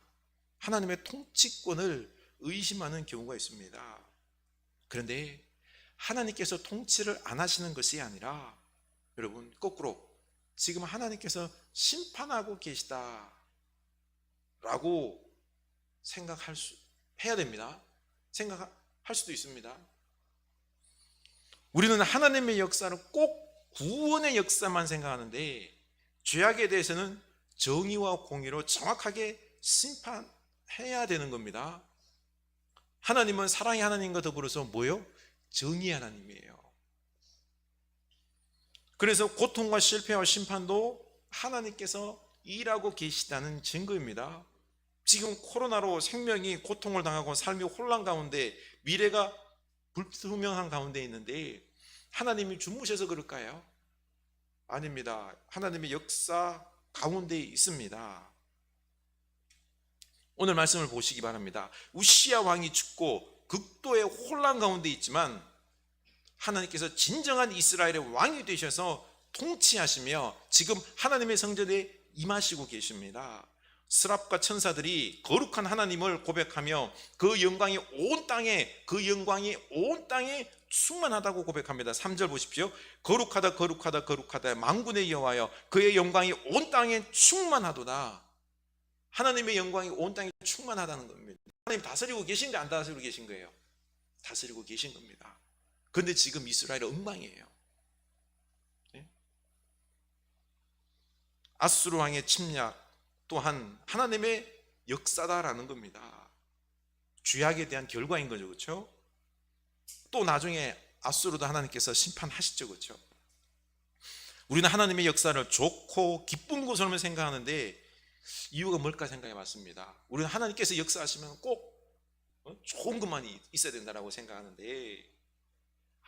하나님의 통치권을 의심하는 경우가 있습니다. 그런데 하나님께서 통치를 안 하시는 것이 아니라 여러분 거꾸로 지금 하나님께서 심판하고 계시다, 라고 해야 됩니다. 생각할 수도 있습니다. 우리는 하나님의 역사를 꼭 구원의 역사만 생각하는데 죄악에 대해서는 정의와 공의로 정확하게 심판해야 되는 겁니다. 하나님은 사랑의 하나님과 더불어서 뭐예요? 정의의 하나님이에요. 그래서 고통과 실패와 심판도 하나님께서 일하고 계시다는 증거입니다. 지금 코로나로 생명이 고통을 당하고 삶이 혼란 가운데 미래가 불투명한 가운데 있는데 하나님이 주무셔서 그럴까요? 아닙니다. 하나님의 역사 가운데 있습니다. 오늘 말씀을 보시기 바랍니다. 우시야 왕이 죽고 극도의 혼란 가운데 있지만 하나님께서 진정한 이스라엘의 왕이 되셔서 통치하시며 지금 하나님의 성전에 임하시고 계십니다. 스랍과 천사들이 거룩한 하나님을 고백하며 그 영광이 온 땅에 충만하다고 고백합니다. 3절 보십시오. 거룩하다 거룩하다 거룩하다 만군의 여호와여 그의 영광이 온 땅에 충만하도다. 하나님의 영광이 온 땅에 충만하다는 겁니다. 하나님 다스리고 계신가 안 다스리고 계신 거예요? 다스리고 계신 겁니다. 그런데 지금 이스라엘은 엉망이에요. 아수르 왕의 침략 또한 하나님의 역사다라는 겁니다. 죄악에 대한 결과인 거죠. 그렇죠? 또 나중에 아수르도 하나님께서 심판하시죠. 그렇죠? 우리는 하나님의 역사를 좋고 기쁜 것으로만 생각하는데 이유가 뭘까 생각해 봤습니다. 우리는 하나님께서 역사하시면 꼭 좋은 것만 있어야 된다고 생각하는데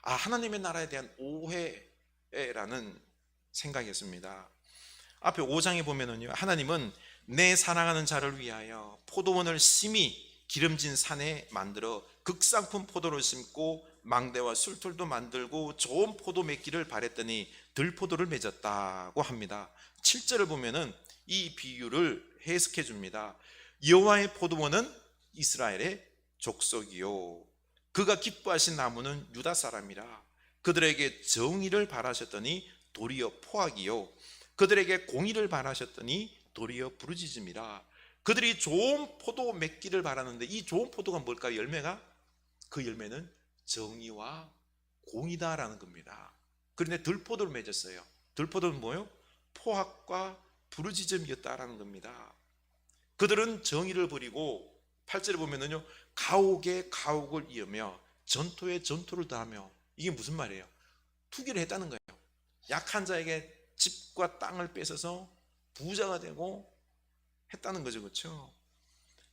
하나님의 나라에 대한 오해라는 생각이었습니다. 앞에 5장에 보면은요, 하나님은 내 사랑하는 자를 위하여 포도원을 심히 기름진 산에 만들어 극상품 포도를 심고 망대와 술틀도 만들고 좋은 포도 맺기를 바랬더니 들포도를 맺었다고 합니다. 7절을 보면은 이 비유를 해석해 줍니다. 여호와의 포도원은 이스라엘의 족속이요 그가 기뻐하신 나무는 유다 사람이라. 그들에게 정의를 바라셨더니 도리어 포악이요 그들에게 공의를 바라셨더니 도리어 부르짖음이라. 그들이 좋은 포도 맺기를 바라는데 이 좋은 포도가 뭘까요? 열매가? 그 열매는 정의와 공의다라는 겁니다. 그런데 들포도를 맺었어요. 들포도는 뭐예요? 포악과 부르짖음이었다라는 겁니다. 그들은 정의를 버리고 8절에 보면은요, 가옥에 가옥을 이으며 전토에 전토를 더하며. 이게 무슨 말이에요? 투기를 했다는 거예요. 약한 자에게 집과 땅을 뺏어서 부자가 되고 했다는 거죠. 그렇죠?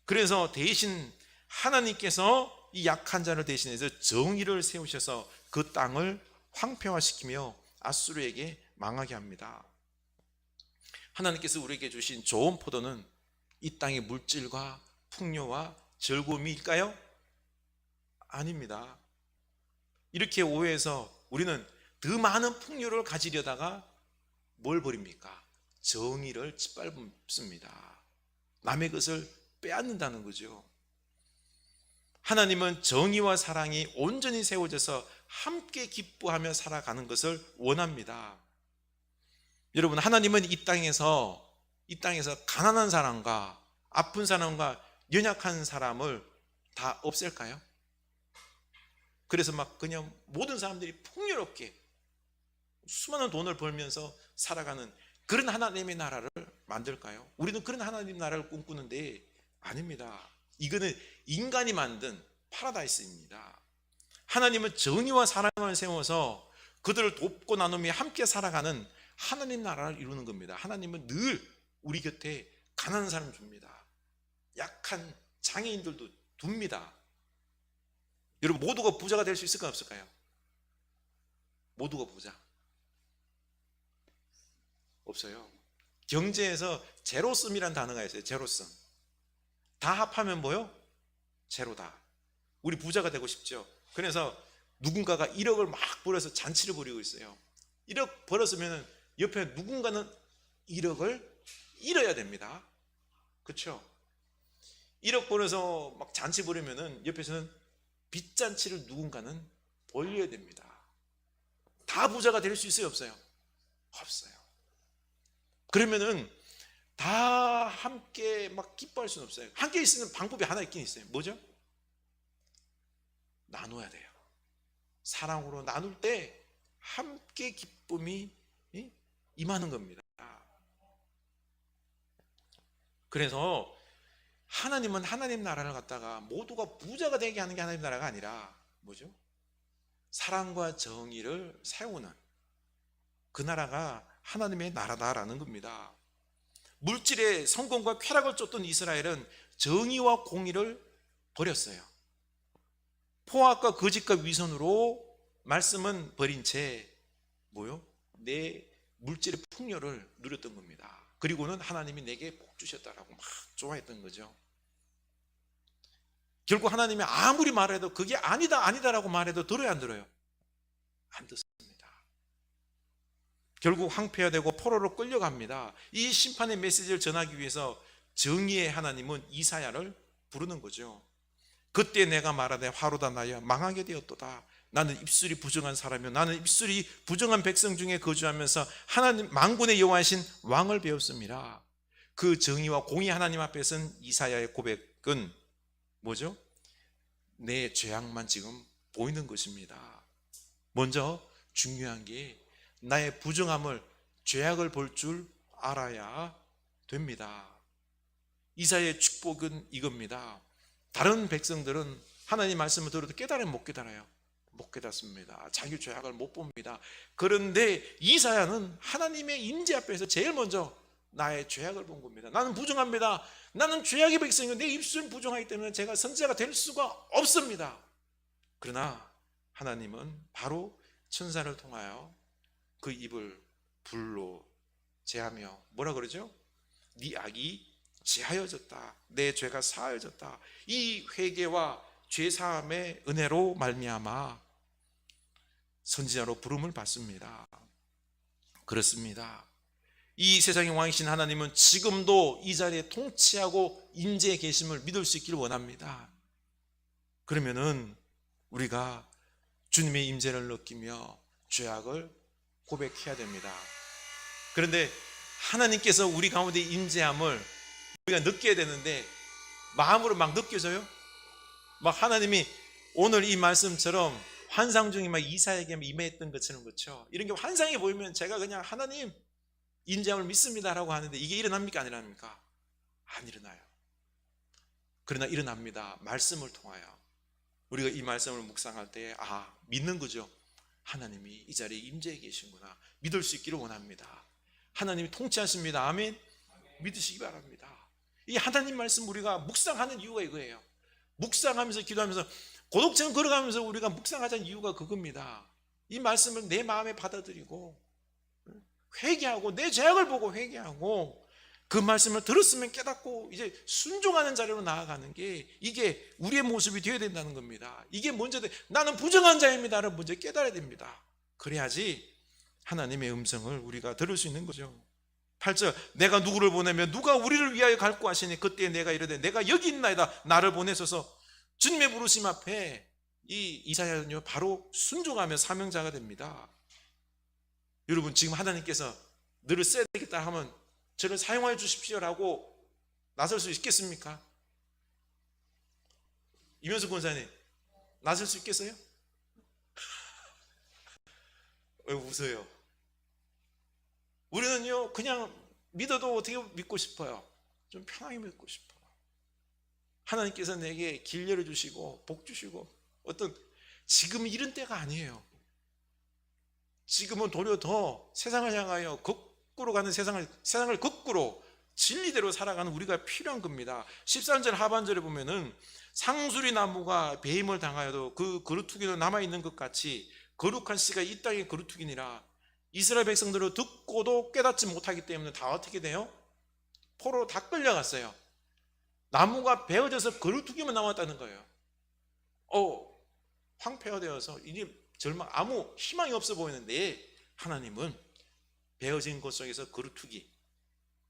그래서 대신 하나님께서 이 약한 자를 대신해서 정의를 세우셔서 그 땅을 황폐화시키며 아수르에게 망하게 합니다. 하나님께서 우리에게 주신 좋은 포도는 이 땅의 물질과 풍요와 즐거움일까요? 아닙니다. 이렇게 오해해서 우리는 더 많은 풍요를 가지려다가 뭘 버립니까? 정의를 짓밟습니다. 남의 것을 빼앗는다는 거죠. 하나님은 정의와 사랑이 온전히 세워져서 함께 기뻐하며 살아가는 것을 원합니다. 여러분, 하나님은 이 땅에서 가난한 사람과 아픈 사람과 연약한 사람을 다 없앨까요? 그래서 막 그냥 모든 사람들이 풍요롭게 수많은 돈을 벌면서 살아가는 그런 하나님의 나라를 만들까요? 우리는 그런 하나님 나라를 꿈꾸는데 아닙니다. 이거는 인간이 만든 파라다이스입니다. 하나님은 정의와 사랑을 세워서 그들을 돕고 나누며 함께 살아가는 하나님 나라를 이루는 겁니다. 하나님은 늘 우리 곁에 가난한 사람 줍니다. 약한 장애인들도 둡니다. 여러분, 모두가 부자가 될 수 있을까요? 없을까요? 모두가 부자 없어요. 경제에서 제로섬이라는 단어가 있어요. 제로섬. 다 합하면 뭐요? 제로다. 우리 부자가 되고 싶죠. 그래서 누군가가 1억을 막 벌어서 잔치를 벌이고 있어요. 1억 벌었으면 옆에 누군가는 1억을 잃어야 됩니다. 그렇죠? 1억 벌어서 막 잔치 벌이면은 옆에서는 빚잔치를 누군가는 벌려야 됩니다. 다 부자가 될 수 있어요? 없어요? 없어요. 그러면은 다 함께 막 기뻐할 수는 없어요. 함께 있는 방법이 하나 있긴 있어요. 뭐죠? 나눠야 돼요. 사랑으로 나눌 때 함께 기쁨이 임하는 겁니다. 그래서 하나님은 하나님 나라를 갖다가 모두가 부자가 되게 하는 게 하나님 나라가 아니라 뭐죠? 사랑과 정의를 세우는 그 나라가 하나님의 나라다라는 겁니다. 물질의 성공과 쾌락을 쫓던 이스라엘은 정의와 공의를 버렸어요. 포악과 거짓과 위선으로 말씀은 버린 채 뭐요? 내 물질의 풍요를 누렸던 겁니다. 그리고는 하나님이 내게 복 주셨다라고 막 좋아했던 거죠. 결국 하나님이 아무리 말해도 그게 아니다 아니다라고 말해도 들어요 안 들어요? 안 듣습니다. 결국 황폐화되고 포로로 끌려갑니다. 이 심판의 메시지를 전하기 위해서 정의의 하나님은 이사야를 부르는 거죠. 그때 내가 말하되 화로다 나여 망하게 되었도다. 나는 입술이 부정한 사람이요 나는 입술이 부정한 백성 중에 거주하면서 하나님 만군의 여호와이신 왕을 배웠습니다. 그 정의와 공의 하나님 앞에서는 이사야의 고백은 뭐죠? 내 죄악만 지금 보이는 것입니다. 먼저 중요한 게 나의 부정함을 죄악을 볼 줄 알아야 됩니다. 이사야의 축복은 이겁니다. 다른 백성들은 하나님 말씀을 들어도 깨달으면 못 깨달아요. 못 깨닫습니다. 자기 죄악을 못 봅니다. 그런데 이사야는 하나님의 임재 앞에서 제일 먼저 나의 죄악을 본 겁니다. 나는 부정합니다. 나는 죄악의 백성이고 내 입술은 부정하기 때문에 제가 선지자가 될 수가 없습니다. 그러나 하나님은 바로 천사를 통하여 그 입을 불로 제하며 뭐라 그러죠? 네 악이 제하여졌다. 내 죄가 사하여졌다. 이 회개와 죄사함의 은혜로 말미암아 선지자로 부름을 받습니다. 그렇습니다. 이 세상의 왕이신 하나님은 지금도 이 자리에 통치하고 임재해 계심을 믿을 수 있기를 원합니다. 그러면은 우리가 주님의 임재를 느끼며 죄악을 고백해야 됩니다. 그런데 하나님께서 우리 가운데 임재함을 우리가 느껴야 되는데 마음으로 막 느껴져요? 막 하나님이 오늘 이 말씀처럼 환상 중에 막 이사에게 임했던 것처럼 그렇죠? 이런 게 환상이 보이면 제가 그냥 하나님 임재함을 믿습니다라고 하는데 이게 일어납니까 안 일어납니까? 안 일어나요. 그러나 일어납니다. 말씀을 통하여 우리가 이 말씀을 묵상할 때 믿는 거죠. 하나님이 이 자리에 임재해 계신구나 믿을 수 있기를 원합니다. 하나님이 통치하십니다. 아멘. 믿으시기 바랍니다. 이 하나님 말씀 우리가 묵상하는 이유가 이거예요. 묵상하면서 기도하면서 고독처럼 걸어가면서 우리가 묵상하자는 이유가 그겁니다. 이 말씀을 내 마음에 받아들이고 회개하고 내 죄악을 보고 회개하고 그 말씀을 들었으면 깨닫고 이제 순종하는 자리로 나아가는 게 이게 우리의 모습이 되어야 된다는 겁니다. 이게 먼저 나는 부정한 자입니다를 먼저 깨달아야 됩니다. 그래야지 하나님의 음성을 우리가 들을 수 있는 거죠. 8절 내가 누구를 보내면 누가 우리를 위하여 갈고 하시니 그때 내가 이르되 내가 여기 있나이다 나를 보내소서. 주님의 부르심 앞에 이 이사야는요 바로 순종하며 사명자가 됩니다. 여러분 지금 하나님께서 너를 써야 되겠다 하면 저를 사용하여 주십시오라고 나설 수 있겠습니까? 이면수 권사님 나설 수 있겠어요? 왜 웃어요? 우리는요 그냥 믿어도 어떻게 믿고 싶어요? 좀 편하게 믿고 싶어요. 하나님께서 내게 길 열어주시고 복 주시고 지금 이런 때가 아니에요. 지금은 도리어 더 세상을 향하여 거꾸로 가는 세상을 거꾸로 진리대로 살아가는 우리가 필요한 겁니다. 13절 하반절에 보면은 상수리 나무가 배임을 당하여도 그 거루투기는 남아있는 것 같이 거룩한 씨가 이 땅에 거루투기니라. 이스라엘 백성들은 듣고도 깨닫지 못하기 때문에 다 어떻게 돼요? 포로로 다 끌려갔어요. 나무가 베어져서 거루투기만 남았다는 거예요. 황폐화되어서 이제 절망 아무 희망이 없어 보이는데 하나님은 베어진 것 속에서 거루투기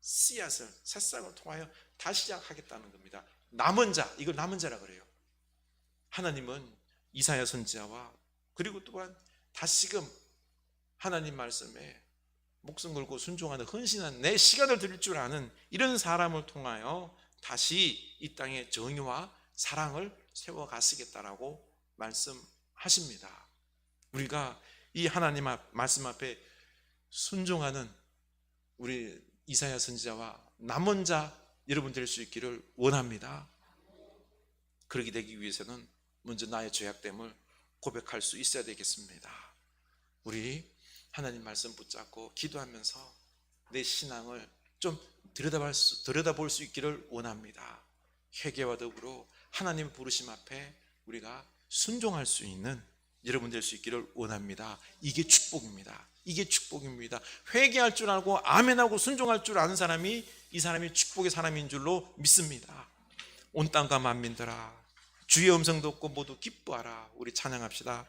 씨앗을 새싹을 통하여 다시 시작하겠다는 겁니다. 남은 자, 이걸 남은 자라 그래요. 하나님은 이사야 선지자와 그리고 또한 다시금 하나님 말씀에 목숨 걸고 순종하는 헌신한 내 시간을 드릴 줄 아는 이런 사람을 통하여 다시 이 땅에 정의와 사랑을 세워가시겠다라고 말씀하십니다. 우리가 이 하나님 말씀 앞에 순종하는 우리 이사야 선지자와 남은 자 여러분 될 수 있기를 원합니다. 그러게 되기 위해서는 먼저 나의 죄악됨을 고백할 수 있어야 되겠습니다. 우리 하나님 말씀 붙잡고 기도하면서 내 신앙을 좀 들여다볼 수 있기를 원합니다. 회개와 더불어 하나님 부르심 앞에 우리가 순종할 수 있는 여러분 될 수 있기를 원합니다. 이게 축복입니다. 이게 축복입니다. 회개할 줄 알고 아멘하고 순종할 줄 아는 사람이 이 사람이 축복의 사람인 줄로 믿습니다. 온 땅과 만민들아 주의 음성 듣고 모두 기뻐하라. 우리 찬양합시다.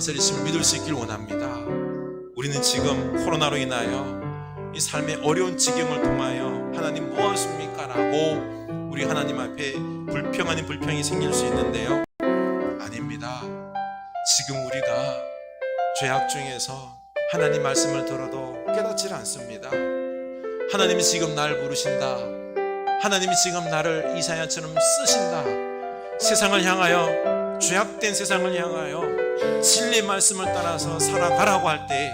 다스리심을 믿을 수 있길 원합니다. 우리는 지금 코로나로 인하여 이 삶의 어려운 지경을 통하여 하나님 뭐 하십니까? 라고 우리 하나님 앞에 불평 아닌 불평이 생길 수 있는데요, 아닙니다. 지금 우리가 죄악 중에서 하나님 말씀을 들어도 깨닫지 않습니다. 하나님이 지금 날 부르신다. 하나님이 지금 나를 이사야처럼 쓰신다. 세상을 향하여, 죄악된 세상을 향하여 진리의 말씀을 따라서 살아가라고 할 때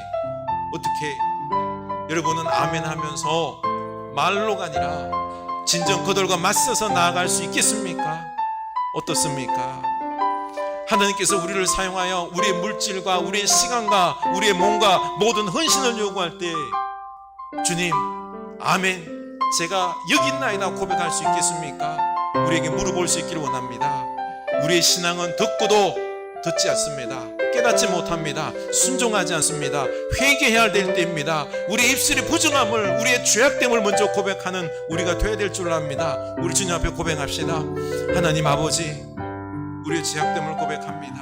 어떻게 여러분은 아멘 하면서 말로가 아니라 진정 그들과 맞서서 나아갈 수 있겠습니까? 어떻습니까? 하나님께서 우리를 사용하여 우리의 물질과 우리의 시간과 우리의 몸과 모든 헌신을 요구할 때 주님 아멘, 제가 여기 있나이다 고백할 수 있겠습니까? 우리에게 물어볼 수 있기를 원합니다. 우리의 신앙은 듣고도 듣지 않습니다. 깨닫지 못합니다. 순종하지 않습니다. 회개해야 될 때입니다. 우리의 입술의 부정함을, 우리의 죄악됨을 먼저 고백하는 우리가 되어야 될 줄 압니다. 우리 주님 앞에 고백합시다. 하나님 아버지, 우리의 죄악됨을 고백합니다.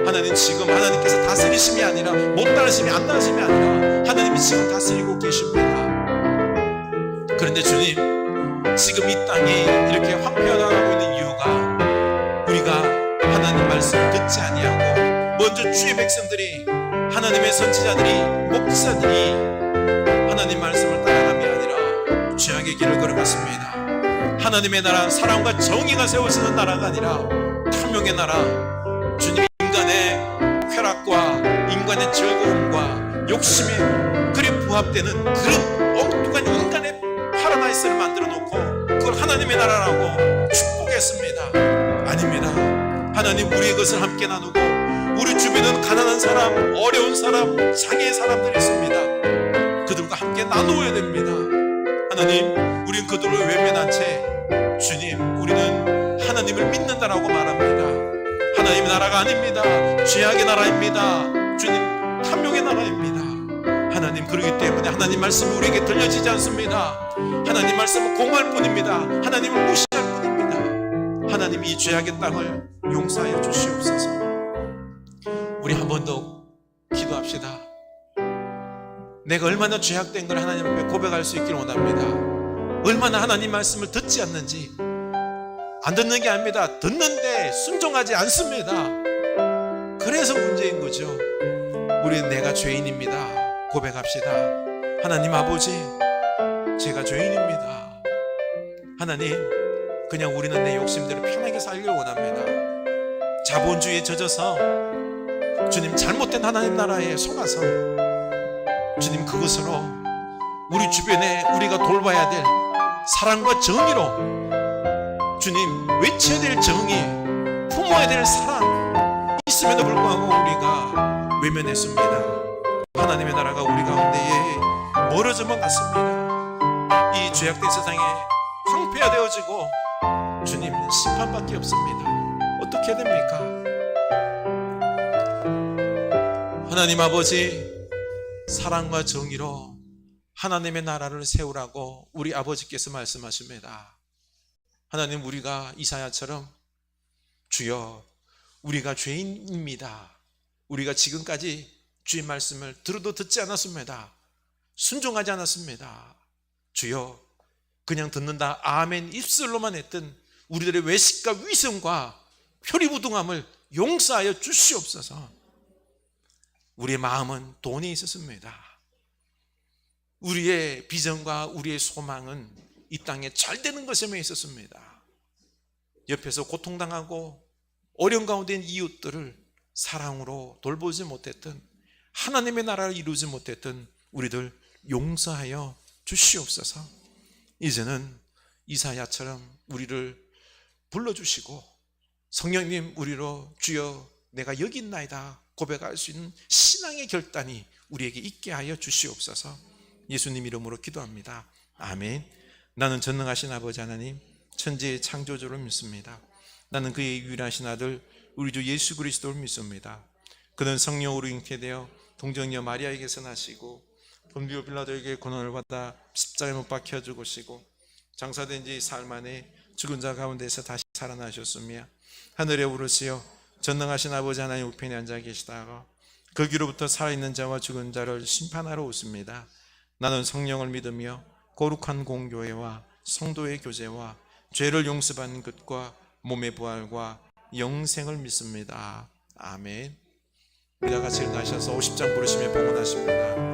하나님, 지금 하나님께서 다스리심이 아니라 못 따르심이 안 따르심이 아니라 하나님이 지금 다스리고 계십니다. 그런데 주님, 지금 이 땅이 이렇게 황폐화당하고 있는 이유가 우리가 하나님 말씀 듣지 아니하고 먼저 주의 백성들이, 하나님의 선지자들이, 목사들이 하나님 말씀을 따라감이 아니라 죄악의 길을 걸어갔습니다. 하나님의 나라, 사랑과 정의가 세워지는 나라가 아니라 탐욕의 나라, 주님, 인간의 쾌락과 인간의 즐거움과 욕심에 그리 억압되는 그런 엉뚱한 인간의 파라다이스를 만들어 놓고 그걸 하나님의 나라라고 축복했습니다. 아닙니다. 하나님 우리의 것을 함께 나누고 우리 주변에는 가난한 사람, 어려운 사람, 장애의 사람들이 있습니다. 그들과 함께 나누어야 됩니다. 하나님, 우린 그들을 외면한 채 주님, 우리는 하나님을 믿는다라고 말합니다. 하나님의 나라가 아닙니다. 죄악의 나라입니다. 주님, 탐욕의 나라입니다. 하나님, 그러기 때문에 하나님 말씀이 우리에게 들려지지 않습니다. 하나님 말씀은 공할 뿐입니다. 하나님을 무시할 뿐입니다. 하나님, 이 죄악의 땅을 용서하여 주시옵소서. 우리 한 번 더 기도합시다. 내가 얼마나 죄악된 걸 하나님 앞에 고백할 수 있기를 원합니다. 얼마나 하나님 말씀을 듣지 않는지. 안 듣는 게 아닙니다. 듣는데 순종하지 않습니다. 그래서 문제인 거죠. 우리는 내가 죄인입니다. 고백합시다. 하나님 아버지, 제가 죄인입니다. 하나님, 그냥 우리는 내 욕심대로 편하게 살기를 원합니다. 자본주의에 젖어서 주님 잘못된 하나님 나라에 속아서 주님 그것으로 우리 주변에 우리가 돌봐야 될 사랑과 정의로 주님 외쳐야 될 정의, 품어야 될 사랑 있음에도 불구하고 우리가 외면했습니다. 하나님의 나라가 우리 가운데에 멀어져만 갔습니다. 이 죄악된 세상에 황폐화되어지고 주님 심판밖에 없습니다. 어떻게 해야 됩니까? 하나님 아버지, 사랑과 정의로 하나님의 나라를 세우라고 우리 아버지께서 말씀하십니다. 하나님, 우리가 이사야처럼 주여, 우리가 죄인입니다. 우리가 지금까지 주의 말씀을 들어도 듣지 않았습니다. 순종하지 않았습니다. 주여, 그냥 듣는다 아멘 입술로만 했던 우리들의 외식과 위선과 표리부동함을 용서하여 주시옵소서. 우리의 마음은 돈에 있었습니다. 우리의 비전과 우리의 소망은 이 땅에 잘 되는 것에만 있었습니다. 옆에서 고통당하고 어려운 가운데 있는 이웃들을 사랑으로 돌보지 못했던, 하나님의 나라를 이루지 못했던 우리들 용서하여 주시옵소서. 이제는 이사야처럼 우리를 불러주시고 성령님, 우리로 주여 내가 여기 있나이다 고백할 수 있는 신앙의 결단이 우리에게 있게 하여 주시옵소서. 예수님 이름으로 기도합니다. 아멘. 나는 전능하신 아버지 하나님, 천지의 창조주를 믿습니다. 나는 그의 유일하신 아들 우리 주 예수 그리스도를 믿습니다. 그는 성령으로 잉태되어 동정녀 마리아에게서 나시고 본디오 빌라도에게 고난을 받아 십자가에 못 박혀 죽으시고 장사된 지 사흘 만에 죽은 자 가운데서 다시 살아나셨으며 하늘에 오르시어 전능하신 아버지 하나님 우편에 앉아 계시다가 거기로부터 살아있는 자와 죽은 자를 심판하러 오십니다. 나는 성령을 믿으며 거룩한 공교회와 성도의 교제와 죄를 용서받는 것과 몸의 부활과 영생을 믿습니다. 아멘. 우리 다 같이 일어나셔서 50장 부르시며 봉헌하십니다.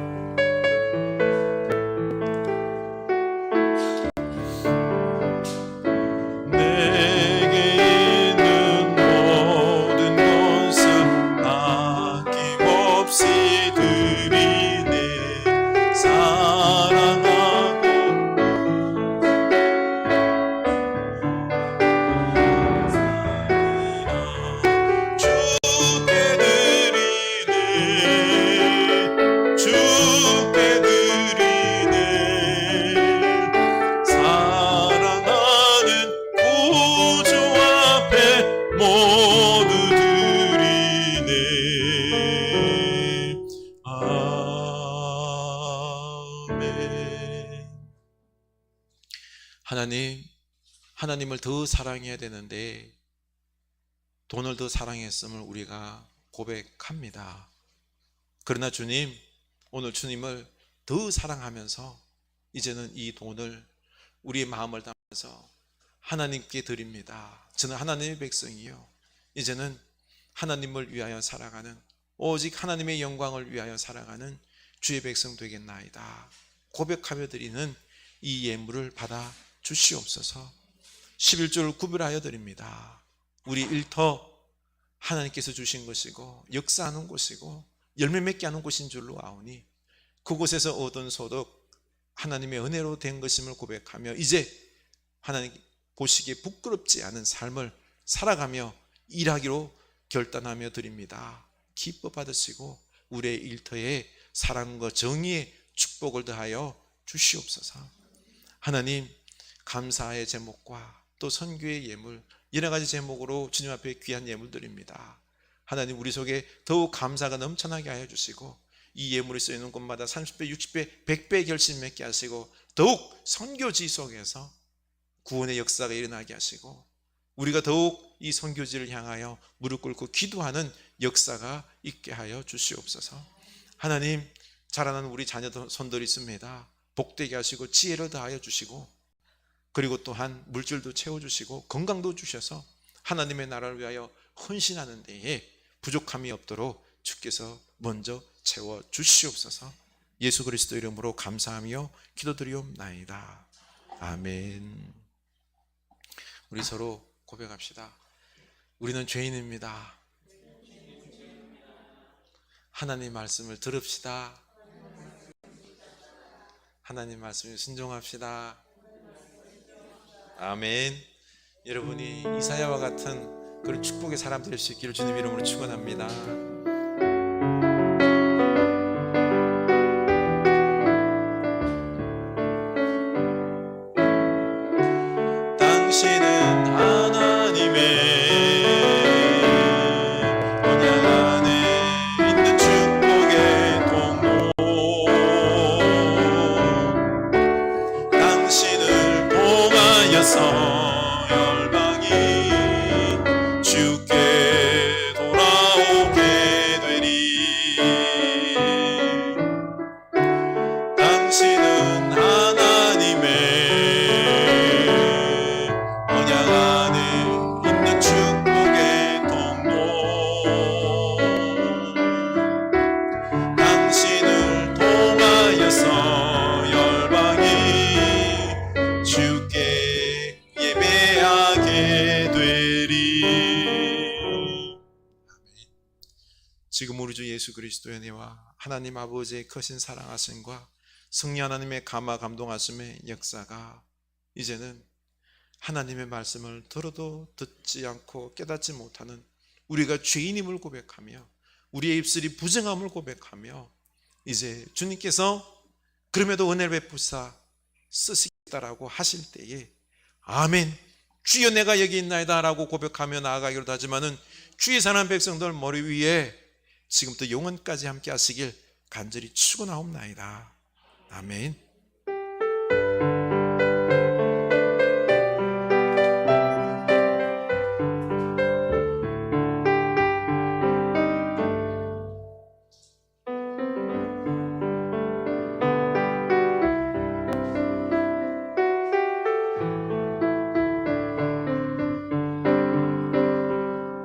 하나님을 더 사랑해야 되는데 돈을 더 사랑했음을 우리가 고백합니다. 그러나 주님, 오늘 주님을 더 사랑하면서 이제는 이 돈을 우리의 마음을 담아서 하나님께 드립니다. 저는 하나님의 백성이요, 이제는 하나님을 위하여 살아가는, 오직 하나님의 영광을 위하여 살아가는 주의 백성 되겠나이다 고백하며 드리는 이 예물을 받아 주시옵소서. 11조를 구별하여 드립니다. 우리 일터 하나님께서 주신 것이고 역사하는 곳이고 열매 맺게 하는 곳인 줄로 아오니 그곳에서 얻은 소득 하나님의 은혜로 된 것임을 고백하며 이제 하나님 보시기에 부끄럽지 않은 삶을 살아가며 일하기로 결단하며 드립니다. 기뻐 받으시고 우리의 일터에 사랑과 정의의 축복을 더하여 주시옵소서. 하나님, 감사의 제목과 또 선교의 예물, 여러 가지 제목으로 주님 앞에 귀한 예물 드립니다. 하나님, 우리 속에 더욱 감사가 넘쳐나게 하여 주시고 이 예물이 쓰이는 곳마다 30배, 60배, 100배 결실 맺게 하시고 더욱 선교지 속에서 구원의 역사가 일어나게 하시고 우리가 더욱 이 선교지를 향하여 무릎 꿇고 기도하는 역사가 있게 하여 주시옵소서. 하나님, 자라나는 우리 자녀 손들이 있습니다. 복되게 하시고 지혜를 더하여 주시고 그리고 또한 물질도 채워주시고 건강도 주셔서 하나님의 나라를 위하여 헌신하는 데에 부족함이 없도록 주께서 먼저 채워 주시옵소서. 예수 그리스도 이름으로 감사하며 기도드리옵나이다. 아멘. 우리 서로 고백합시다. 우리는 죄인입니다. 하나님 말씀을 들읍시다. 하나님 말씀에 순종합시다. 아멘. 여러분이 이사야와 같은 그런 축복의 사람 될 수 있기를 주님 이름으로 축원합니다. 당신은 하나님의 언약 안에 있는 축복의 통로, 당신을 통하여서 열방이 주께 돌아오게 되리. 당신은 하나님의 언약 안에 있는 축복의 통로, 당신을 통하여서 열방이 주께 예배하게 되리. 지금 우리 주 예수 그리스도의 은혜와 하나님 아버지의 크신 사랑하심과 성령 하나님의 감화 감동하심의 역사가 이제는 하나님의 말씀을 들어도 듣지 않고 깨닫지 못하는 우리가 죄인임을 고백하며 우리의 입술이 부정함을 고백하며 이제 주님께서 그럼에도 은혜를 베푸사 쓰시겠다라고 하실 때에 아멘, 주여 내가 여기 있나이다 라고 고백하며 나아가기로 하지만은 주의 사랑하는 백성들 머리 위에 지금부터 영원까지 함께 하시길 간절히 축원하옵나이다. 아멘.